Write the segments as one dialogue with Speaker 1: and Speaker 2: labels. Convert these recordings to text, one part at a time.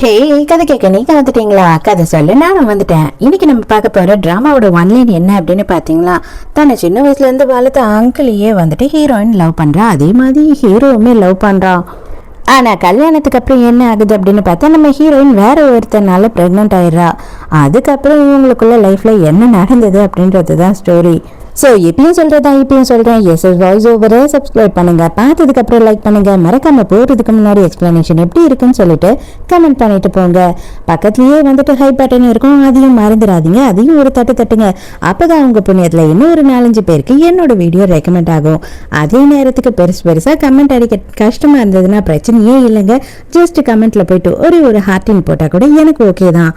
Speaker 1: ஹே, கதை கேட்க நீங்க வந்துட்டீங்களா? கதை சொல்லு, நானும் வந்துட்டேன். இன்னைக்கு நம்ம பார்க்க போற டிராமாவோட ஒன்லைன் என்ன அப்படின்னு பாத்தீங்களா, தன்னை சின்ன வயசுல இருந்து வளர்த்த அங்கிளையே வந்துட்டு ஹீரோயின் லவ் பண்றா, அதே மாதிரி ஹீரோவுமே லவ் பண்றான். ஆனா கல்யாணத்துக்கு அப்புறம் என்ன ஆகுது அப்படின்னு பார்த்தா, நம்ம ஹீரோயின் வேற ஒருத்தனால பிரெக்னென்ட் ஆயிடுறா. அதுக்கப்புறம் இவங்களுக்குள்ள லைஃப்ல என்ன நடந்தது அப்படின்றது தான் ஸ்டோரி. ஸோ இப்பயும் சொல்கிறதா இப்பயும் சொல்கிறேன், எஸ் வாய்ஸ் ஓவரை சப்ஸ்கிரைப் பண்ணுங்கள், பார்த்ததுக்கப்புறம் லைக் பண்ணுங்கள், மறக்காமல் போகிறதுக்கு முன்னாடி எக்ஸ்ப்ளனேஷன் எப்படி இருக்குன்னு சொல்லிட்டு கமெண்ட் பண்ணிட்டு போங்க. பக்கத்துலேயே வந்துட்டு ஹை பட்டன் இருக்கும், அதையும் மறந்துடாதீங்க, அதையும் ஒரு தட்டுங்க. அப்போ தான் உங்கள் புண்ணியத்தில் இன்னும் ஒரு 4-5 பேருக்கு என்னோட வீடியோ ரெக்கமெண்ட் ஆகும். அதே நேரத்துக்கு பெருசாக கமெண்ட் அடிக்க கஷ்டமாக இருந்ததுன்னா பிரச்சனையே இல்லைங்க, ஜஸ்ட் கமெண்ட்டில் போயிட்டு ஒரு ஹார்ட்டின் போட்டால் கூட எனக்கு ஓகே தான்.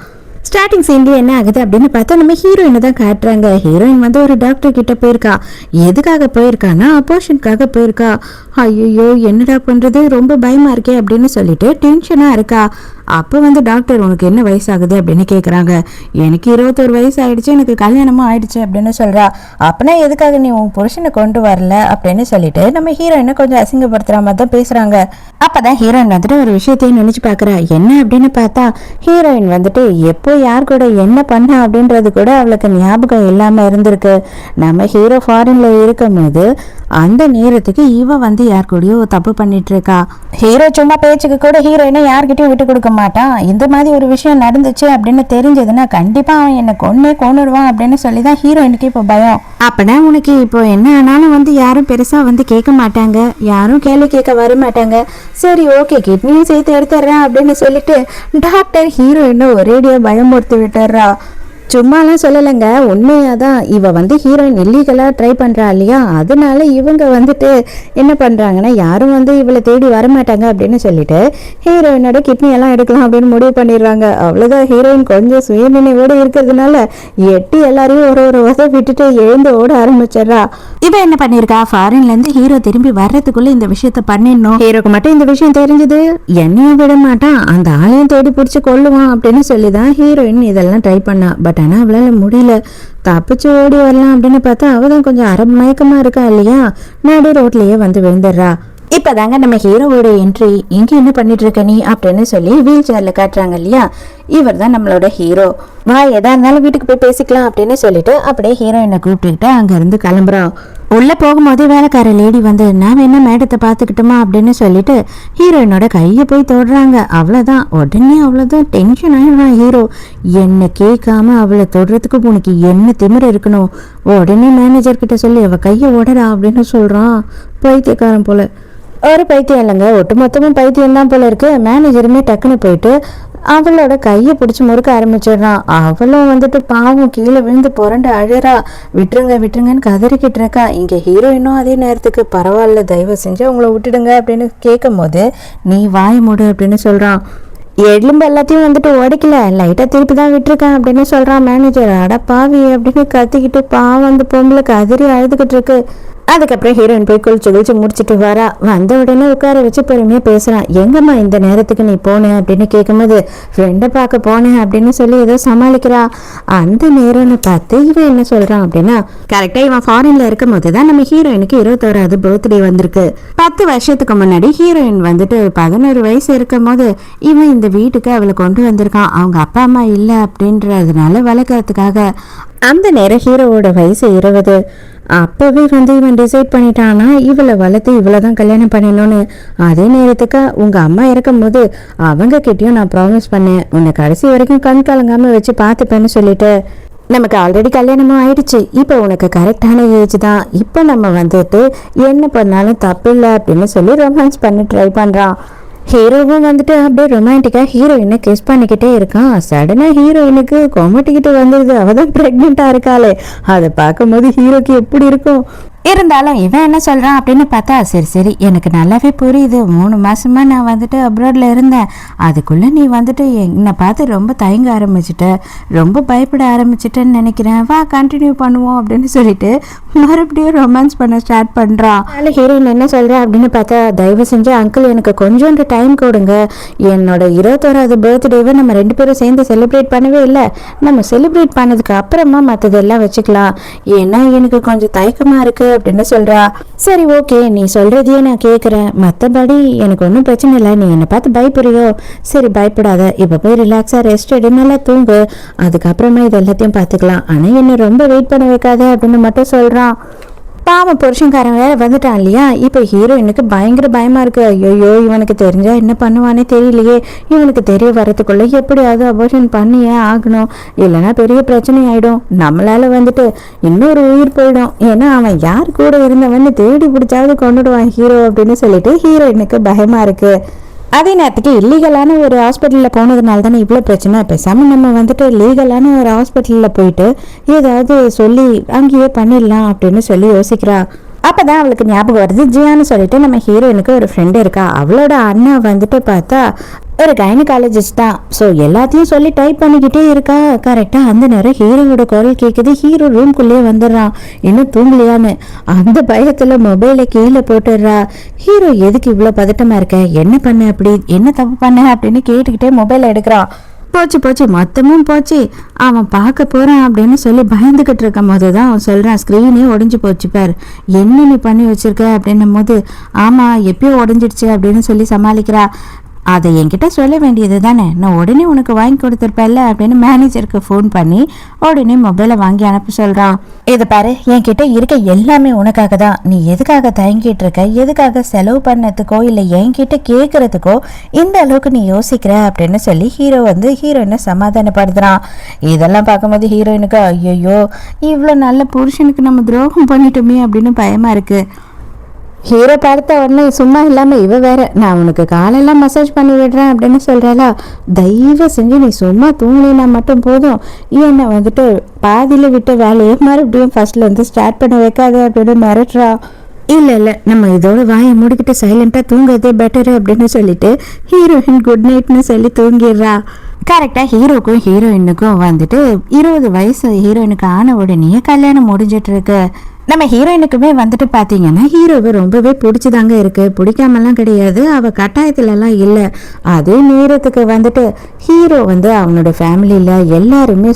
Speaker 1: ஸ்டார்டிங் சீன்லேயே என்ன ஆகுது அப்படின்னு பார்த்தா, நம்ம ஹீரோயினை தான் காட்டுறாங்க. ஹீரோயின் வந்து ஒரு டாக்டர் கிட்ட போயிருக்கா. எதுக்காக போயிருக்கான்னா அபார்ஷனுக்காக போயிருக்கா. ஐயோ என்னடா பண்ணுறது, ரொம்ப பயமா இருக்கே அப்படின்னு சொல்லிட்டு டென்ஷனாக இருக்கா. அப்போ வந்து டாக்டர் உனக்கு என்ன வயசாகுது அப்படின்னு கேட்குறாங்க. எனக்கு 21 வயசு ஆயிடுச்சு, எனக்கு கல்யாணமும் ஆயிடுச்சு அப்படின்னு சொல்கிறா. அப்போனா எதுக்காக நீ உன் புருஷனை கொண்டு வரல அப்படின்னு சொல்லிட்டு நம்ம ஹீரோயினை கொஞ்சம் அசிங்கப்படுத்துகிற மாதிரி தான் பேசுகிறாங்க. அப்போ தான் ஹீரோயின் வந்துட்டு ஒரு விஷயத்தையும் நினச்சி பார்க்குறா. என்ன அப்படின்னு பார்த்தா, ஹீரோயின் வந்துட்டு எப்போ யார் கூட என்ன பண்ண அப்படின்றது கூட அவளுக்கு ஞாபகம் இல்லாமல் இருந்திருக்கு. நம்ம ஹீரோ ஃபாரின்ல இருக்கும் போது அந்த நேரத்துக்கு இவ வந்து யார் கூடயோ தப்பு பண்ணிட்டு இருக்கா. ஹீரோ சும்மா பேச்சுக்கு கூட ஹீரோயினை யார்கிட்டயும் விட்டு கொடுக்க மாட்டான். இந்த மாதிரி ஒரு விஷயம் நடந்துச்சு அப்படின்னு தெரிஞ்சதுன்னா கண்டிப்பா அவன் என்னை கொன்னுடுவான் அப்படின்னு சொல்லிதான் ஹீரோயினுக்கு இப்போ பயம். அப்பனா உனக்கு இப்போ என்ன ஆனாலும் வந்து யாரும் பெருசா வந்து கேட்க மாட்டாங்க, யாரும் கேள்வி கேட்க வர மாட்டாங்க. சரி ஓகே, கிட்னியும் சேர்த்து எடுத்துடுறேன் அப்படின்னு சொல்லிட்டு டாக்டர் ஹீரோயினை ஒரேடியா பயமுறுத்தி விட்டுறா. சும்மாலாம் சொல்லலைங்க, உண்மையாக தான். இவ வந்து ஹீரோயின் இல்லீகலாக ட்ரை பண்ணுறா இல்லையா, அதனால இவங்க வந்துட்டு என்ன பண்ணுறாங்கன்னா யாரும் வந்து இவளை தேடி வரமாட்டாங்க அப்படின்னு சொல்லிட்டு ஹீரோயினோட கிட்னி எல்லாம் எடுக்கலாம் அப்படின்னு முடிவு பண்ணிடுறாங்க. அவ்வளோதான், ஹீரோயின் கொஞ்சம் சுயநினைவோடு இருக்கிறதுனால எட்டி எல்லாரையும் ஒரு உதவி விட்டுட்டு எழுந்து ஓட ஆரம்பிச்சிடுறா. இவ என்ன பண்ணியிருக்கா, ஃபாரின்லேருந்து ஹீரோ திரும்பி வர்றதுக்குள்ளே இந்த விஷயத்த பண்ணிடணும். ஹீரோக்கு மட்டும் இந்த விஷயம் தெரிஞ்சது என்னையும் விட மாட்டான், அந்த ஆளையும் தேடி பிடிச்சி கொள்ளுவான் அப்படின்னு சொல்லி தான் ஹீரோயின் இதெல்லாம் ட்ரை பண்ணா. பட் ஆனால் அவளால் முடியல. தப்பிச்சு ஓடி வரலாம் அப்படின்னு பார்த்தா அவள் தான் கொஞ்சம் மயக்கமாக இருக்கா இல்லையா, நடு ரோட்லேயே வந்து விழுந்துடுறா. இப்போதாங்க நம்ம ஹீரோவோட என்ட்ரி. இங்கே என்ன பண்ணிட்டு இருக்க நீ அப்படின்னு சொல்லி வீல் சேரில் காட்டுறாங்க இல்லையா, இவர் தான் நம்மளோட ஹீரோ. வா எதா இருந்தாலும் வீட்டுக்கு போய் பேசிக்கலாம் அப்படின்னு சொல்லிட்டு அப்படியே ஹீரோயினை கூப்பிட்டுக்கிட்டு அங்கேருந்து கிளம்புறான். உள்ளே போகும்போது வேலைக்கார லேடி வந்து நான் என்ன மேடத்தை பார்த்துக்கிட்டோமா அப்படின்னு சொல்லிட்டு ஹீரோயினோட கையை போய் தொடுறாங்க. அவ்வளோதான், உடனே அவ்வளோதான் டென்ஷன் ஆகிடுறான் ஹீரோ. என்ன கேட்காம அவளை தொடுறதுக்கு உனக்கு என்ன திமிர இருக்கணும், உடனே மேனேஜர் கிட்ட சொல்லி அவள் கையை உடறா அப்படின்னு சொல்கிறான். பைத்தியக்காரன் போல. ஒரு பைத்தியம் இல்லைங்க, ஒட்டுமொத்தமும் பைத்தியம் தான் போல இருக்கு. மேனேஜருமே டக்குன்னு போயிட்டு அவளோட கையை பிடிச்சி முறுக்க ஆரம்பிச்சிடுறான். அவளும் வந்துட்டு பாவம் கீழே விழுந்து புரண்டு அழறா. விட்டுருங்கன்னு கதறிக்கிட்டு இருக்கா. இங்கே ஹீரோயினும் அதே நேரத்துக்கு பரவாயில்ல, தயவு செஞ்சு அவங்கள விட்டுடுங்க அப்படின்னு கேட்கும் போது நீ வாய் மூடு அப்படின்னு சொல்கிறான். எலும்பு எல்லாத்தையும் வந்துட்டு உடைக்கல, லைட்டாக திருப்பி தான் விட்டுருக்கேன் அப்படின்னு சொல்கிறான் மேனேஜர். அட பாவி அப்படின்னு கத்திக்கிட்டு பாவம் அந்த பொம்பளை கதறி அழுதுகிட்டு இருக்கு. அதுக்கப்புறம் ஹீரோயின் போய் குளிச்சு முடிச்சுட்டு வரா. வந்த உடனே உட்கார வச்சு பொறுமையாக பேசுகிறான். எங்கம்மா இந்த நேரத்துக்கு நீ போனேன் அப்படின்னு கேட்கும்போது ஃப்ரெண்டை பார்க்க போனேன் அப்படின்னு சொல்லி ஏதோ சமாளிக்கிறா. அந்த நேரம்னு பார்த்து இவன் என்ன சொல்கிறான் அப்படின்னா, கரெக்டாக இவன் ஃபாரின்ல இருக்கும் போது தான் நம்ம ஹீரோயினுக்கு 21வது பர்த்டே வந்திருக்கு. 10 வருஷத்துக்கு முன்னாடி ஹீரோயின் வந்துட்டு 11 வயசு இருக்கும் போது இவன் இந்த வீட்டுக்கு அவளை கொண்டு வந்திருக்கான். அவங்க அப்பா அம்மா இல்லை அப்படின்றதுனால வளர்க்கறதுக்காக. அந்த நேரம் ஹீரோவோட வயசு 20. அப்போவே வந்து இவன் டிசைட் பண்ணிட்டானா இவளை வளர்த்து இவளை தான் கல்யாணம் பண்ணணும்னு. அதே நேரத்துக்கு உங்கள் அம்மா இறக்கும் போது அவங்க கிட்டேயும் நான் ப்ராமிஸ் பண்ணேன், உன்னை கடைசி வரைக்கும் கண் கலங்காமல் வச்சு பார்த்துப்பேன்னு சொல்லிட்டு. நமக்கு ஆல்ரெடி கல்யாணமும் ஆயிடுச்சு, இப்போ உனக்கு கரெக்டான ஏஜ் தான், இப்போ நம்ம வந்துட்டு என்ன பண்ணாலும் தப்பு இல்லை அப்படின்னு சொல்லி ரொமான்ஸ் பண்ணி ட்ரை பண்ணுறான். ஹீரோவும் வந்துட்டு அப்படியே ரொமான்டிக்காக ஹீரோயினை கிஸ் பண்ணிக்கிட்டே இருக்கான். சடனாக ஹீரோயினுக்கு கொமட்டிக்கிட்டு வந்துடுது. அவள் தான் ப்ரெக்னெண்ட்டாக இருக்காளே. அதை பார்க்கும்போது ஹீரோக்கு எப்படி இருக்கும். இருந்தாலும் இவன் என்ன சொல்கிறான் அப்படின்னு பார்த்தா, சரி எனக்கு நல்லாவே புரியுது, 3 மாசமா நான் வந்துட்டு அப்ராடில் இருந்தேன், அதுக்குள்ளே நீ வந்துட்டு என்னை பார்த்து ரொம்ப தயங்க ஆரம்பிச்சிட்ட, ரொம்ப பயப்பட ஆரம்பிச்சிட்டேன்னு நினைக்கிறேன், வா கண்டினியூ பண்ணுவோம் அப்படின்னு சொல்லிட்டு மறுபடியும் ரொமான்ஸ் பண்ண ஸ்டார்ட் பண்ணுறான். அதனால் ஹீரோயின் என்ன சொல்கிறேன் அப்படின்னு பார்த்தா, தயவு செஞ்சு அங்கிள் எனக்கு கொஞ்சோண்டு டைம் கொடுங்க, என்னோட 21வது பர்த்டேவை நம்ம 2 பேரும் சேர்ந்து செலிப்ரேட் பண்ணவே இல்லை, நம்ம செலிப்ரேட் பண்ணதுக்கு அப்புறமா மற்றதெல்லாம் வச்சுக்கலாம், ஏன்னா எனக்கு கொஞ்சம் தயக்கமாக இருக்குது அப்படின்னு சொல்றா. சரி ஓகே, நீ சொல்றதையே நான் கேட்குறேன், மற்றபடி எனக்கு ஒன்றும் பிரச்சனை இல்லை. நீ என்னை பார்த்து பயப்படுறியோ? சரி பயப்படாத, இப்போ போய் ரிலாக்ஸாக ரெஸ்ட் எடு, நல்லா தூங்கு, அதுக்கப்புறமா இது எல்லாத்தையும் பார்த்துக்கலாம். ஆனால் என்னை ரொம்ப வெயிட் பண்ண வைக்காத அப்படின்னு மட்டும் சொல்கிறான். பாவம் புருஷன்காரன் வேற வந்துட்டான் இல்லையா. இப்போ ஹீரோயினுக்கு பயங்கர பயமா இருக்கு. ஐயோ இவனுக்கு தெரிஞ்சா என்ன பண்ணுவானே தெரியலையே, இவனுக்கு தெரிய வரதுக்குள்ள எப்படியாவது அபோர்ஷன் பண்ணியே ஆகணும், இல்லைன்னா பெரிய பிரச்சனை ஆயிடும், நம்மளால வந்துட்டு இன்னொரு உயிர் போயிடும், ஏன்னா அவன் யார் கூட இருந்தவன்னு தேடி பிடிச்சாவது கொண்டுடுவான் ஹீரோ அப்படின்னு சொல்லிட்டு ஹீரோயினுக்கு பயமா இருக்கு. அதே நேரத்துக்கு இல்லீகலான ஒரு ஹாஸ்பிட்டலில் போனதுனால தானே இவ்வளோ பிரச்சனை. பேசாமல் நம்ம வந்துட்டு லீகலான ஒரு ஹாஸ்பிட்டலில் போயிட்டு ஏதாவது சொல்லி அங்கேயே பண்ணிடலாம் அப்படின்னு சொல்லி யோசிக்கிறா. அப்போதான் அவளுக்கு ஞாபகம் வருது, ஜியான்னு சொல்லிட்டு நம்ம ஹீரோயினுக்கு ஒரு ஃப்ரெண்டு இருக்கா. அவளோட அண்ணா வந்துட்டு பார்த்தா ஒரு கைனகாலஜிஸ்ட் தான். ஸோ எல்லாத்தையும் சொல்லி டைப் பண்ணிக்கிட்டே இருக்கா. கரெக்டாக அந்த நேரம் ஹீரோவோட குரல் கேட்குது. ஹீரோ ரூம்குள்ளேயே வந்துடுறான், இன்னும் தூங்கலையான்னு. அந்த பயத்தில் மொபைலை கீழே போட்டுடுறா. ஹீரோ எதுக்கு இவ்வளோ பதட்டமாக இருக்க, என்ன பண்ண, அப்படி என்ன தப்பு பண்ண அப்படின்னு கேட்டுக்கிட்டே மொபைலை எடுக்கிறான். போச்சு போச்சு மொத்தமும் போச்சு, அவன் பார்க்க போகிறான் அப்படின்னு சொல்லி பயந்துக்கிட்டு இருக்கும் போது தான் அவன் சொல்கிறான், ஸ்க்ரீனே உடஞ்சி போச்சு பார், என்ன நீ பண்ணி வச்சிருக்க அப்படின்னும் போது, ஆமாம் எப்பயோ உடஞ்சிடுச்சு அப்படின்னு சொல்லி சமாளிக்கிறா. அதை என்கிட்ட சொல்ல வேண்டியது தானே, நான் உடனே உனக்கு வாங்கி கொடுத்துருப்பேன்ல அப்படின்னு மேனேஜருக்கு ஃபோன் பண்ணி உடனே மொபைலை வாங்கி அனுப்ப சொல்கிறான். இதை பாரு, என்கிட்ட இருக்க எல்லாமே உனக்காக தான், நீ எதுக்காக தயங்கிட்டு இருக்க, எதுக்காக செலவு பண்ணதுக்கோ இல்லை என்கிட்ட கேட்கறதுக்கோ இந்த அளவுக்கு நீ யோசிக்கிற அப்படின்னு சொல்லி ஹீரோ வந்து ஹீரோயினை சமாதானப்படுத்துகிறான். இதெல்லாம் பார்க்கும்போது ஹீரோயினுக்கு ஐயோ இவ்வளோ நல்ல புருஷனுக்கு நம்ம துரோகம் பண்ணிட்டோமே அப்படின்னு பயமாக இருக்குது. ஹீரோ பார்த்த உடனே சும்மா இல்லாமல் இவ வேற, நான் உனக்கு காலெல்லாம் மசாஜ் பண்ணி விடுறேன் அப்படின்னு சொல்கிறாளா. தயவு செஞ்சு நீ சும்மா தூங்கினா மட்டும் போதும், என்னை வந்துட்டு பாதியில் விட்ட வேலையை மறுபடியும் ஃபர்ஸ்ட்லேருந்து ஸ்டார்ட் பண்ண வைக்காது அப்படின்னு மிரட்டுறா. இல்லை நம்ம இதோட வாயை மூடிக்கிட்டு சைலண்டாக தூங்குறதே பெட்டரு அப்படின்னு சொல்லிட்டு ஹீரோயின் குட் நைட்னு சொல்லி தூங்கிடுறா. கரெக்டாக ஹீரோக்கும் ஹீரோயினுக்கும் வந்துட்டு 20 வயசு ஹீரோயினுக்கு ஆன உடனே கல்யாணம் முடிஞ்சிட்டு இருக்கு. நம்ம ஹீரோயினுக்குமே வந்துட்டு பார்த்தீங்கன்னா ஹீரோவை ரொம்பவே பிடிச்சிதாங்க இருக்கு, பிடிக்காமலாம் கிடையாது, அவள் கட்டாயத்துலலாம் இல்லை. அதே நேரத்துக்கு வந்துட்டு ஹீரோ வந்து அவனோட ஃபேமிலியில் எல்லாருமே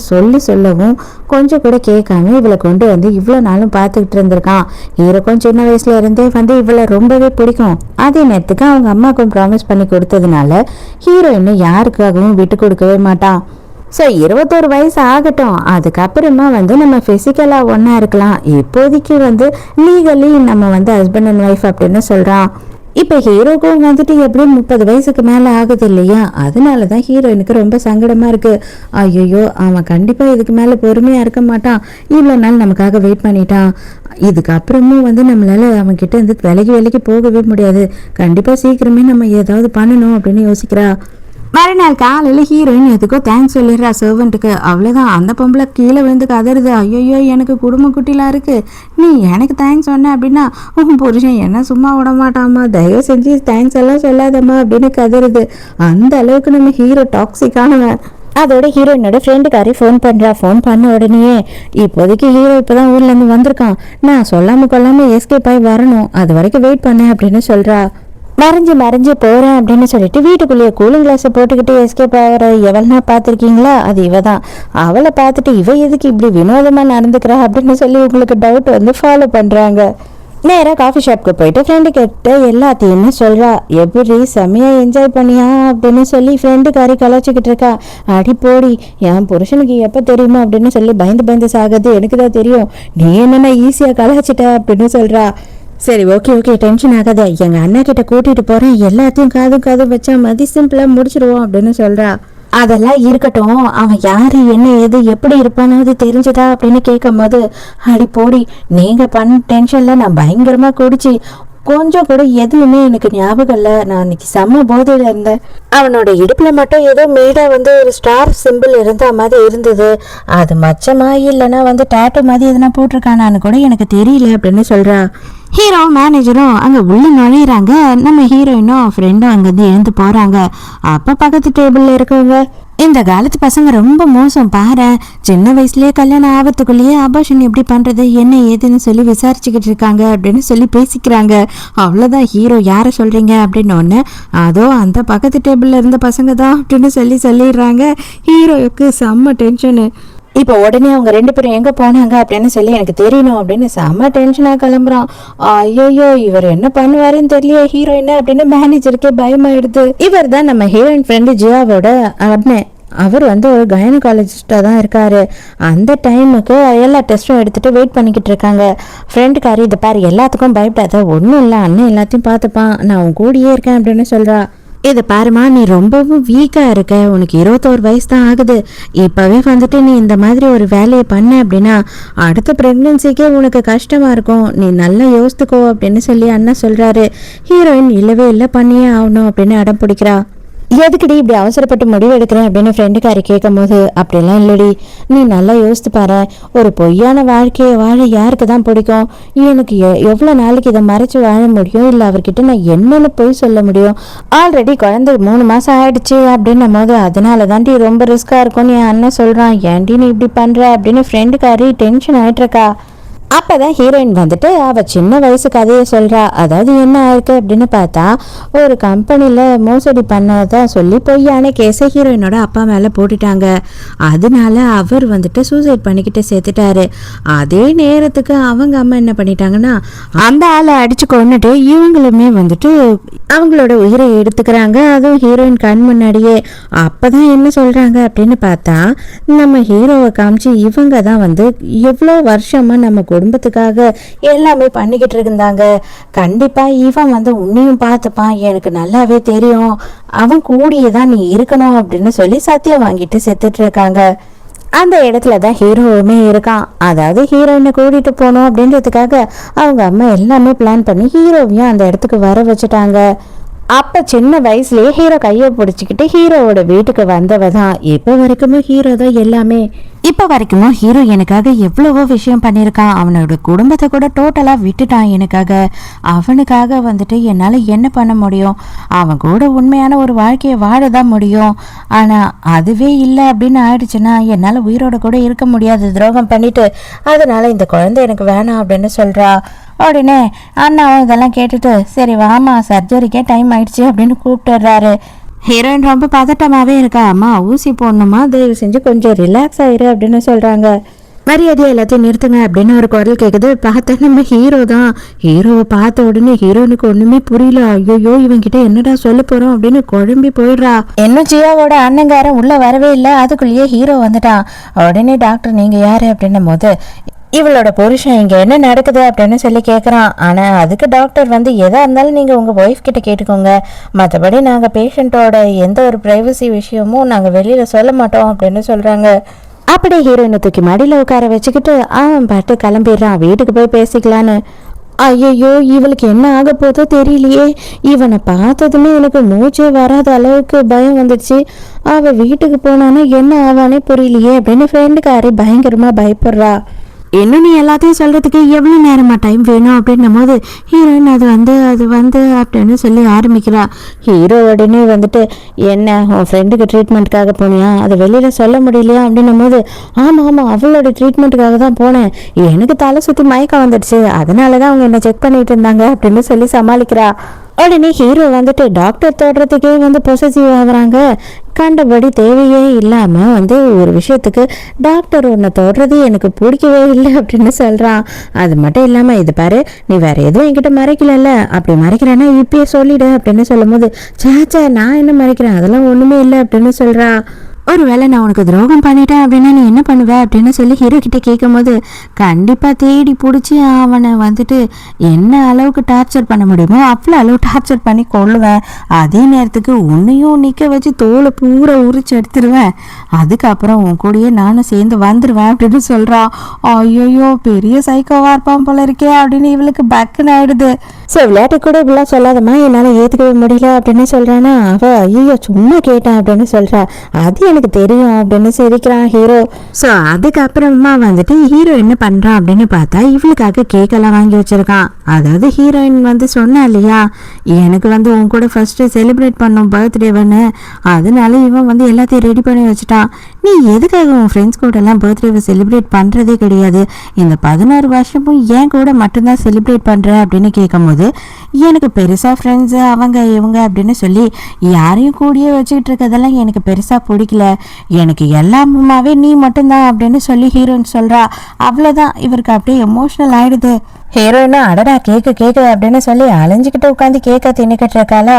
Speaker 1: சொல்லவும் கொஞ்சம் கூட கேட்காம இவளை கொண்டு வந்து இவ்வளோ நாளும் பார்த்துக்கிட்டு இருந்திருக்கான். ஹீரோக்கும் சின்ன வயசுல இருந்தே வந்து இவளை ரொம்பவே பிடிக்கும். அதே நேரத்துக்கு அவங்க அம்மாவுக்கும் ப்ராமிஸ் பண்ணி கொடுத்ததுனால ஹீரோயினை யாருக்காகவும் விட்டு கொடுக்கவே மாட்டான். ஸோ 21 வயசு ஆகட்டும், அதுக்கப்புறமா வந்து நம்ம ஃபிசிக்கலாக ஒன்றா இருக்கலாம், இப்போதைக்கு வந்து லீகலி நம்ம வந்து ஹஸ்பண்ட் அண்ட் ஒய்ஃப் அப்படின்னு சொல்கிறான். இப்போ ஹீரோக்கும் வந்துட்டு எப்படியும் 30 வயசுக்கு மேலே ஆகுது இல்லையா, அதனால தான் ஹீரோயினுக்கு ரொம்ப சங்கடமாக இருக்குது. ஐயோ அவன் கண்டிப்பாக இதுக்கு மேலே பொறுமையாக இருக்க மாட்டான், இவ்வளோ நாள் நமக்காக வெயிட் பண்ணிட்டான், இதுக்கப்புறமும் வந்து நம்மளால் அவன்கிட்ட இருந்து விலகி போகவே முடியாது, கண்டிப்பாக சீக்கிரமே நம்ம ஏதாவது பண்ணணும் அப்படின்னு யோசிக்கிறா. மறுநாள் காலையில் ஹீரோயின் எதுக்கோ தேங்க்ஸ் சொல்லிடுறா சர்வெண்ட்டுக்கு. அவ்வளோதான், அந்த பொம்பளை கீழே விழுந்து கதறுது, ஐயோ எனக்கு குடும்ப குட்டிலாம் இருக்குது, நீ எனக்கு தேங்க்ஸ் சொன்ன அப்படின்னா உன் புருஷன் என்ன சும்மா விட மாட்டாமா, தயவு செஞ்சு தேங்க்ஸ் எல்லாம் சொல்லாதம்மா அப்படின்னு கதறுது. அந்த அளவுக்கு நம்ம ஹீரோ டாக்ஸிக்கானவன். அதோட ஹீரோயினோட ஃப்ரெண்டுக்காரி ஃபோன் பண்ணுறா. ஃபோன் பண்ண உடனே இப்போதைக்கு ஹீரோ இப்போ தான் ஊர்லேருந்து வந்திருக்கான், நான் சொல்லாமல் கொள்ளாமல் எஸ்கேப் ஆகி வரணும், அது வரைக்கும் வெயிட் பண்ணேன் அப்படின்னு சொல்கிறா. மறைஞ்சு போகிறேன் அப்படின்னு சொல்லிட்டு வீட்டுக்குள்ளேயே கூலிங் கிளாஸை போட்டுக்கிட்டு எஸ்கேப் ஆகிற எவள்னா பார்த்துருக்கீங்களா, அது இவ தான். அவளை பார்த்துட்டு இவ எதுக்கு இப்படி வினோதமாக நடந்துக்கிறா அப்படின்னு சொல்லி உங்களுக்கு டவுட் வந்து ஃபாலோ பண்ணுறாங்க. நேராக காஃபி ஷாப்க்கு போயிட்டு ஃப்ரெண்டு கிட்ட எல்லாத்தையுமே சொல்கிறா. எப்படி செம்மையாக என்ஜாய் பண்ணியா அப்படின்னு சொல்லி ஃப்ரெண்டுக்காரி கலாச்சிக்கிட்டு இருக்கா. அடி போடி, என் புருஷனுக்கு எப்போ தெரியுமா அப்படின்னு சொல்லி பயந்து சாகுது, எனக்கு தான் தெரியும், நீ என்னென்ன ஈஸியாக கலாச்சிட்ட அப்படின்னு சொல்கிறா. சரி ஓகே டென்ஷன் ஆகாத, எங்கள் அண்ணா கிட்ட கூட்டிகிட்டு போகிறேன், எல்லாத்தையும் காது வச்சா மதி சிம்பிளாக முடிச்சிடுவோம் அப்படின்னு சொல்கிறா. அதெல்லாம் இருக்கட்டும், அவன் யாரு என்ன ஏது எப்படி இருப்பானது தெரிஞ்சதா அப்படின்னு கேட்கும் போது, அடி போடி, நீங்கள் பண்ண டென்ஷனில் நான் பயங்கரமாக குடிச்சு கொஞ்சம் கூட எதுவுமே எனக்கு ஞாபகம் இல்லை, நான் இன்னைக்கு செம்ம போதையில் இருந்தேன், அவனோட இடுப்பில் மட்டும் ஏதோ மேடாக வந்து ஒரு ஸ்டார் சிம்பிள் இருந்த மாதிரி இருந்தது, அது மச்சமா இல்லைன்னா வந்து டேட்டோ மாதிரி எதுனா போட்டிருக்கானான்னு கூட எனக்கு தெரியல அப்படின்னு சொல்கிறா. ஹீரோ மேனேஜரும் அங்கே உள்ள நுழையிறாங்க. நம்ம ஹீரோயினும் ஃப்ரெண்டும் அங்கேருந்து எழுந்து போகிறாங்க. அப்போ பக்கத்து டேபிளில் இருக்கவங்க, இந்த காலத்து பசங்க ரொம்ப மோசம் பாரு, சின்ன வயசுலேயே கல்யாணம் ஆகிறதுக்குள்ளேயே அபார்ஷன் எப்படி பண்ணுறது என்ன ஏதுன்னு சொல்லி விசாரிச்சுக்கிட்டு இருக்காங்க அப்படின்னு சொல்லி பேசிக்கிறாங்க. அவ்வளோதான், ஹீரோ யாரை சொல்கிறீங்க அப்படின்னு ஒன்று, அதோ அந்த பக்கத்து டேபிளில் இருந்த பசங்க தான் அப்படின்னு சொல்லிடுறாங்க. ஹீரோவுக்கு செம்ம டென்ஷனு. இப்போ உடனே அவங்க 2 பேரும் எங்க போனாங்க அப்படின்னு சொல்லி எனக்கு தெரியணும் அப்படின்னு செம்ம டென்ஷனா கிளம்புறான். ஐயோ இவர் என்ன பண்ணுவாருன்னு தெரியல ஹீரோயின் அப்படின்னு மேனேஜருக்கே பயமாயிடுது. இவர் தான் நம்ம ஹீரோயின் ஃப்ரெண்டு ஜியாவோட அண்ணன். அவர் ஒரு கைனகாலஜிஸ்டாக தான் இருக்காரு. அந்த டைமுக்கு எல்லா டெஸ்ட்டும் எடுத்துட்டு வெயிட் பண்ணிக்கிட்டு இருக்காங்க. ஃப்ரெண்டுக்காரி இதை பாரு எல்லாத்துக்கும் பயப்படாத, ஒன்றும் இல்லை அண்ணன் எல்லாத்தையும் பார்த்துப்பான், நான் உன் கூடயே இருக்கேன் அப்படின்னு சொல்றா. இதை பாருமா நீ ரொம்பவும் வீக்காக இருக்க, உனக்கு 21 வயசு தான் ஆகுது, இப்போவே நீ இந்த மாதிரி ஒரு வேலையை பண்ண அப்படின்னா அடுத்த ப்ரெக்னென்சிக்கே உனக்கு கஷ்டமாக இருக்கும், நீ நல்லா யோசித்துக்கோ அப்படின்னு சொல்லி அண்ணா சொல்கிறாரு. ஹீரோயின் இல்லவே இல்லை பண்ணியே ஆகணும் அப்படின்னு அடம் பிடிக்கிறா. எதுக்குடி இப்படி அவசரப்பட்டு முடிவு எடுக்கிறேன் அப்படின்னு ஃப்ரெண்டுக்காரி கேட்கும் போது, அப்படிலாம் இல்லடி, நீ நல்லா யோசித்து பாரு, ஒரு பொய்யான வாழ்க்கையை வாழ யாருக்கு தான் பிடிக்கும், எனக்கு எவ்வளோ நாளைக்கு இதை மறைச்சு வாழ முடியும், இல்லை அவர்கிட்ட நான் என்னன்னு போய் சொல்ல முடியும், ஆல்ரெடி குழந்தை 3 மாதம் ஆயிடுச்சு அப்படின்னும் போது அதனால தாண்டி ரொம்ப ரிஸ்காக இருக்கும்னு என் அண்ணன் சொல்கிறான், ஏன்டி நீ இப்படி பண்ணுற அப்படின்னு ஃப்ரெண்டுக்காரி டென்ஷன் ஆகிட்டுருக்கா. அப்போதான் ஹீரோயின் அவள் சின்ன வயசு கதையை சொல்கிறா. அதாவது என்ன ஆயிருக்கு அப்படின்னு பார்த்தா, ஒரு கம்பெனியில் மோசடி பண்ணதா சொல்லி பொய்யான கேஸை ஹீரோயினோட அப்பா மேலே போட்டுட்டாங்க. அதனால அவர் சூசைட் பண்ணிக்கிட்டு சேர்த்துட்டாரு. அதே நேரத்துக்கு அவங்க அம்மா என்ன பண்ணிட்டாங்கன்னா, அந்த ஆளை அடிச்சு கொண்டுட்டு இவங்களுமே அவங்களோட உயிரை எடுத்துக்கிறாங்க. அதுவும் ஹீரோயின் கண் முன்னாடியே. அப்போதான் என்ன சொல்கிறாங்க அப்படின்னு பார்த்தா, நம்ம ஹீரோவை காமிச்சு இவங்க தான் எவ்வளோ வருஷமாக நம்ம குடும்பத்துக்காக எல்லாமே பண்ணிக்கிட்டு இருந்தாங்க, கண்டிப்பா இவன் உன்னையும் பார்த்துப்பான், எனக்கு நல்லாவே தெரியும், அவன் கூடியே தான் நீ இருக்கணும் அப்படின்னு சொல்லி சத்தியம் வாங்கிட்டு செத்துட்டு இருக்காங்க. அந்த இடத்துல தான் ஹீரோவுமே இருக்கான். அதாவது ஹீரோயினை கூட்டிட்டு போகணும் அப்படின்றதுக்காக அவங்க அம்மா எல்லாமே பிளான் பண்ணி ஹீரோவையும் அந்த இடத்துக்கு வர வச்சுட்டாங்க. அப்ப சின்ன வயசுலயே ஹீரோ கையை பிடிச்சிக்கிட்டு ஹீரோவோட வீட்டுக்கு வந்தவ தான். இப்போ வரைக்குமே ஹீரோ தான் எல்லாமே. இப்போ வரைக்கும் ஹீரோ எனக்காக எவ்வளவோ விஷயம் பண்ணியிருக்கான், அவனோட குடும்பத்தை கூட டோட்டலாக விட்டுட்டான் எனக்காக. அவனுக்காக என்னால் என்ன பண்ண முடியும், அவன் கூட உண்மையான ஒரு வாழ்க்கையை வாழதான் முடியும். ஆனால் அதுவே இல்லை அப்படின்னு ஆயிடுச்சுன்னா என்னால் உயிரோட கூட இருக்க முடியாது, துரோகம் பண்ணிட்டு. அதனால இந்த குழந்தை எனக்கு வேணாம் அப்படின்னு சொல்கிறா. உடனே அண்ணாவும் இதெல்லாம் கேட்டுட்டு சரி வாமா சர்ஜரிக்கே டைம் ஆயிடுச்சு அப்படின்னு கூப்பிட்டுறாரு. ஹீரோயின் ரொம்ப பதட்டமாகவே இருக்கா. அம்மா ஊசி போடணுமா, தயவு செஞ்சு கொஞ்சம் ரிலாக்ஸ் ஆயிரு அப்படின்னு சொல்கிறாங்க. மரியாதையை எல்லாத்தையும் நிறுத்துங்க அப்படின்னு ஒரு குரல் கேட்குது. பார்த்தா நம்ம ஹீரோ தான். ஹீரோவை பார்த்த உடனே ஹீரோனுக்கு ஒன்றுமே புரியல. ஐயோ இவங்கிட்ட என்னடா சொல்ல போகிறோம் அப்படின்னு குழம்பி போயிடுறா. இன்னும் ஜியாவோட அண்ணங்காரன் உள்ளே வரவே இல்லை, அதுக்குள்ளேயே ஹீரோ வந்துட்டான். உடனே டாக்டர் நீங்கள் யார் அப்படின்னும் போது, இவளோட புருஷன் இங்கே என்ன நடக்குது அப்படின்னு சொல்லி கேட்குறான். ஆனால் அதுக்கு டாக்டர் எதாக இருந்தாலும் நீங்கள் உங்கள் ஒய்ஃப் கிட்ட கேட்டுக்கோங்க, மற்றபடி நாங்கள் பேஷண்ட்டோட எந்த ஒரு ப்ரைவசி விஷயமும் நாங்கள் வெளியில் சொல்ல மாட்டோம் அப்படின்னு சொல்கிறாங்க. அப்படியே ஹீரோயினை தூக்கி மடியில் உட்கார வச்சுக்கிட்டு அவன் பாட்டு கிளம்பிடுறான், வீட்டுக்கு போய் பேசிக்கலான்னு. ஐயோ இவளுக்கு என்ன ஆக போதோ தெரியலையே, இவனை பார்த்ததுமே எனக்கு மூச்சே வராத அளவுக்கு பயம் வந்துடுச்சு, அவள் வீட்டுக்கு போனானா என்ன ஆவானே புரியலையே அப்படின்னு ஃப்ரெண்டுக்காரி பயங்கரமாக பயப்படுறா. இன்னும் நீ எல்லாத்தையும் சொல்கிறதுக்கு எவ்வளோ நேரமா டைம் வேணும் அப்படின்னும் போது ஹீரோயின் அது அப்படின்னு சொல்லி ஆரம்பிக்கிறா. ஹீரோ உடனே என்ன உன் ஃப்ரெண்டுக்கு ட்ரீட்மெண்ட்டுக்காக போனியா, அதை வெளியில் சொல்ல முடியலையா அப்படின்னும் போது, ஆமாம் அவளோட ட்ரீட்மெண்ட்டுக்காக தான் போனேன், எனக்கு தலை சுற்றி மயக்கம் வந்துடுச்சு, அதனால தான் அவங்க என்ன செக் பண்ணிட்டு இருந்தாங்க அப்படின்னு சொல்லி சமாளிக்கிறா. உடனே ஹீரோ டாக்டர் தொடுறதுக்கே பொசசிவ் ஆகுறாங்க. கண்டபடி தேவையே இல்லாமல் ஒரு விஷயத்துக்கு டாக்டர் ஒன்று தொடுறது எனக்கு பிடிக்கவே இல்லை அப்படின்னு சொல்கிறான். அது மட்டும் இல்லாமல் இது பாரு நீ வேற எதுவும் என்கிட்ட மறைக்கலல்ல, அப்படி மறைக்கிறேன்னா இப்பயே சொல்லிடு அப்படின்னு சொல்லும் போது, சாச்சா நான் என்ன மறைக்கிறேன், அதெல்லாம் ஒன்றுமே இல்லை அப்படின்னு சொல்கிறா. ஒருவேளை நான் உனக்கு துரோகம் பண்ணிட்டேன் அப்படின்னா நீ என்ன பண்ணுவ அப்படின்னு சொல்லி ஹீரோ கிட்ட கேட்கும் போது, கண்டிப்பாக தேடி பிடிச்சி அவனை என்ன அளவுக்கு டார்ச்சர் பண்ண முடியுமோ அவ்வளோ அளவு டார்ச்சர் பண்ணி கொள்ளுவேன், அதே நேரத்துக்கு உன்னையும் நிற்க வச்சு தோலை பூரா உரிச்சு எடுத்துருவேன், அதுக்கப்புறம் உன் கூடயே நானும் சேர்ந்து வந்துடுவேன் அப்படின்னு சொல்கிறான். ஐயோயோ பெரிய சைக்கோவா இருப்பான் போல இருக்கே அப்படின்னு இவளுக்கு பக்குன்னு ஆயிடுது. ஸோ விளையாட்டு கூட இப்படிலாம் சொல்லாதம்மா, என்னால் ஏற்றுக்கவே முடியல அப்படின்னு சொல்கிறானா. அவள் ஐயோ சும்மா கேட்டேன் அப்படின்னு சொல்கிறா. அது எனக்கு தெரியும் அப்படின்னு சிரிக்கிறான் ஹீரோ. ஸோ அதுக்கப்புறமா ஹீரோ என்ன பண்ணுறான் அப்படின்னு பார்த்தா இவளுக்காக கேக்கெல்லாம் வாங்கி வச்சிருக்கான். அதாவது ஹீரோயின் சொன்னா இல்லையா, எனக்கு உன் கூட ஃபர்ஸ்ட் செலிப்ரேட் பண்ணும் பர்த்டேவன்னு, அதனால இவன் எல்லாத்தையும் ரெடி பண்ணி வச்சுட்டான். நீ எதுக்காக உன் ஃப்ரெண்ட்ஸ் கூட எல்லாம் பர்த்டேவை செலிப்ரேட் பண்ணுறதே கிடையாது, இந்த 16 வருஷமும் ஏன் கூட மட்டும்தான் செலிப்ரேட் பண்ணுற அப்படின்னு கேட்கும் போது, எனக்கு பெருசாக ஃப்ரெண்ட்ஸு அவங்க இவங்க அப்படின்னு சொல்லி யாரையும் கூடியே வச்சுக்கிட்டு இருக்கிறதெல்லாம் எனக்கு பெருசாக பிடிக்கல, எனக்கு எல்லாமாவே நீ மட்டும்தான் அப்படின்னு சொல்லி ஹீரோயின் சொல்றா. அவ்வளோதான், இவருக்கு அப்படியே எமோஷனல் ஆயிடுது. ஹீரோயினா அடடா கேக்கு அப்படின்னு சொல்லி அலைஞ்சிக்கிட்டு உட்காந்து கேக்கை தின்னுக்கிட்டு இருக்காளா.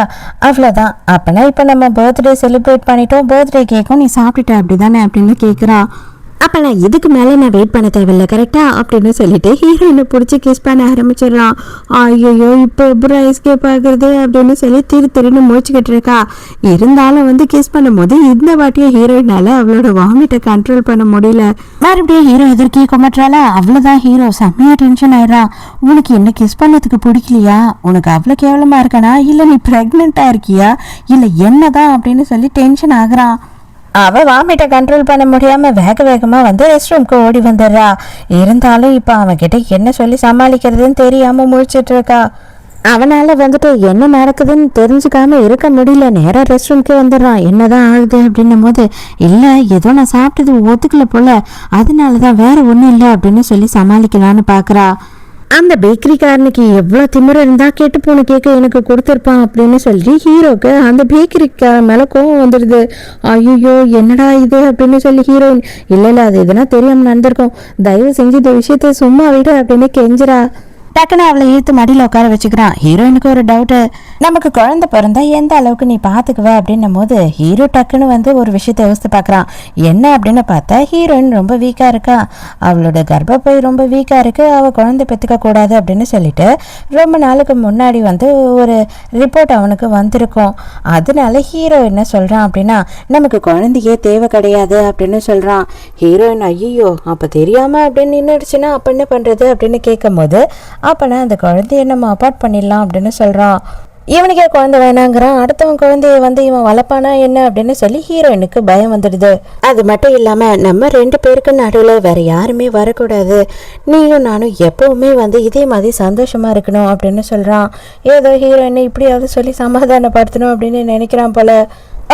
Speaker 1: அவ்வளோதான், அப்பனா இப்போ நம்ம பர்த்டே செலிப்ரேட் பண்ணிட்டோம், பர்த்டே கேக்கும் நீ சாப்பிட்டுட்ட அப்படிதானே அப்படின்னு கேட்குறான். அப்போ நான் இதுக்கு மேலே நான் வெயிட் பண்ண தேவையில்லை கரெக்டா அப்படின்னு சொல்லிட்டு ஹீரோயினை பிடிச்சி கிஸ் பண்ண ஆரம்பிச்சிடறான். ஐயோ இப்போ எப்படி எஸ்கேப் ஆகுறது அப்படின்னு சொல்லி திருன்னு முடிச்சுக்கிட்டு இருக்கா. இருந்தாலும் வந்து கிஸ் பண்ணும்போது இந்த வாட்டியும் ஹீரோயினால அவளோட வாமிட்டை கண்ட்ரோல் பண்ண முடியல. மறுபடியும் ஹீரோ எதிர்க்கே கொமட்டுறாளா. அவ்வளோதான், ஹீரோ செம்மையா டென்ஷன் ஆயிடுறான். உனக்கு என்ன கிஸ் பண்ணதுக்கு பிடிக்கலையா, உனக்கு அவ்வளோ கேவலமா இருக்கனா, இல்லை நீ ப்ரெக்னெண்டா இருக்கியா, இல்லை என்னதான் அப்படின்னு சொல்லி டென்ஷன் ஆகுறான். அவள் வாமிட்டை கண்ட்ரோல் பண்ண முடியாமல் வேகமாக வந்து ரெஸ்ட் ரூம்க்கு ஓடி வந்துடுறா. இருந்தாலும் இப்போ அவன்கிட்ட என்ன சொல்லி சமாளிக்கிறதுன்னு தெரியாமல் முழிச்சிட்டு இருக்கா. அவனால் வந்துட்டு என்ன நடக்குதுன்னு தெரிஞ்சுக்காம இருக்க முடியல. நேராக ரெஸ்ட் ரூம்க்கே வந்துடுறான். என்னதான் ஆகுது அப்படின்னும் போது, இல்லை ஏதோ நான் சாப்பிட்டது ஒத்துக்கல போல, அதனால தான், வேற ஒன்றும் இல்லை அப்படின்னு சொல்லி சமாளிக்கலான்னு பார்க்குறா. அந்த பேக்கரிக்காரனுக்கு எவ்வளோ திமிர இருந்தா கேட்டு போன கேட்க எனக்கு கொடுத்துருப்பான் அப்படின்னு சொல்லி ஹீரோக்கு அந்த பேக்கரிக்கார மேலே கோவம் வந்துடுது. ஐயோ என்னடா இது அப்படின்னு சொல்லி ஹீரோயின், இல்லை அது எதுனா தெரியாமல் நடந்திருக்கோம், தயவு செஞ்சு இந்த விஷயத்த சும்மா விடு அப்படின்னு கெஞ்சிரா. டக்குன்னு அவளை இழுத்து மடியில் உட்கார வச்சுக்கிறான். ஹீரோயினுக்கு ஒரு டவுட்டு, நமக்கு குழந்தை பிறந்தா எந்த அளவுக்கு நீ பார்த்துக்குவ அப்படின்னும் போது ஹீரோ டக்குன்னு வந்து ஒரு விஷயத்தை யோசித்து பார்க்குறான். என்ன அப்படின்னு பார்த்தா ஹீரோயின் ரொம்ப வீக்காக இருக்கா, அவளோட கர்ப்பப்பை ரொம்ப வீக்காக இருக்குது, அவள் குழந்தை பெற்றுக்க கூடாது அப்படின்னு சொல்லிட்டு ரொம்ப நாளுக்கு முன்னாடி வந்து ஒரு ரிப்போர்ட் அவனுக்கு வந்திருக்கும். அதனால ஹீரோ என்ன சொல்கிறான் அப்படின்னா, நமக்கு குழந்தையே தேவை கிடையாது அப்படின்னு சொல்கிறான். ஹீரோயின் ஐயோ அப்போ தெரியாமல் அப்படின்னு நின்றுடுச்சுன்னா அப்போ என்ன பண்ணுறது அப்படின்னு கேட்கும் போது, அப்போனா அந்த குழந்தைய நம்ம அபார்ட் பண்ணிடலாம் அப்படின்னு சொல்கிறான். இவனுக்கே குழந்தை வேணாங்கிறான். அடுத்தவன் குழந்தைய வந்து இவன் வளர்ப்பானா என்ன அப்படின்னு சொல்லி ஹீரோயினுக்கு பயம் வந்துடுது. அது மட்டும் இல்லாமல் நம்ம 2 பேருக்கு நடுவில் வேற யாருமே வரக்கூடாது, நீயும் நானும் எப்பவுமே வந்து இதே மாதிரி சந்தோஷமா இருக்கணும் அப்படின்னு சொல்கிறான். ஏதோ ஹீரோயினை இப்படியாவது சொல்லி சமாதானப்படுத்தணும் அப்படின்னு நினைக்கிறான் போல.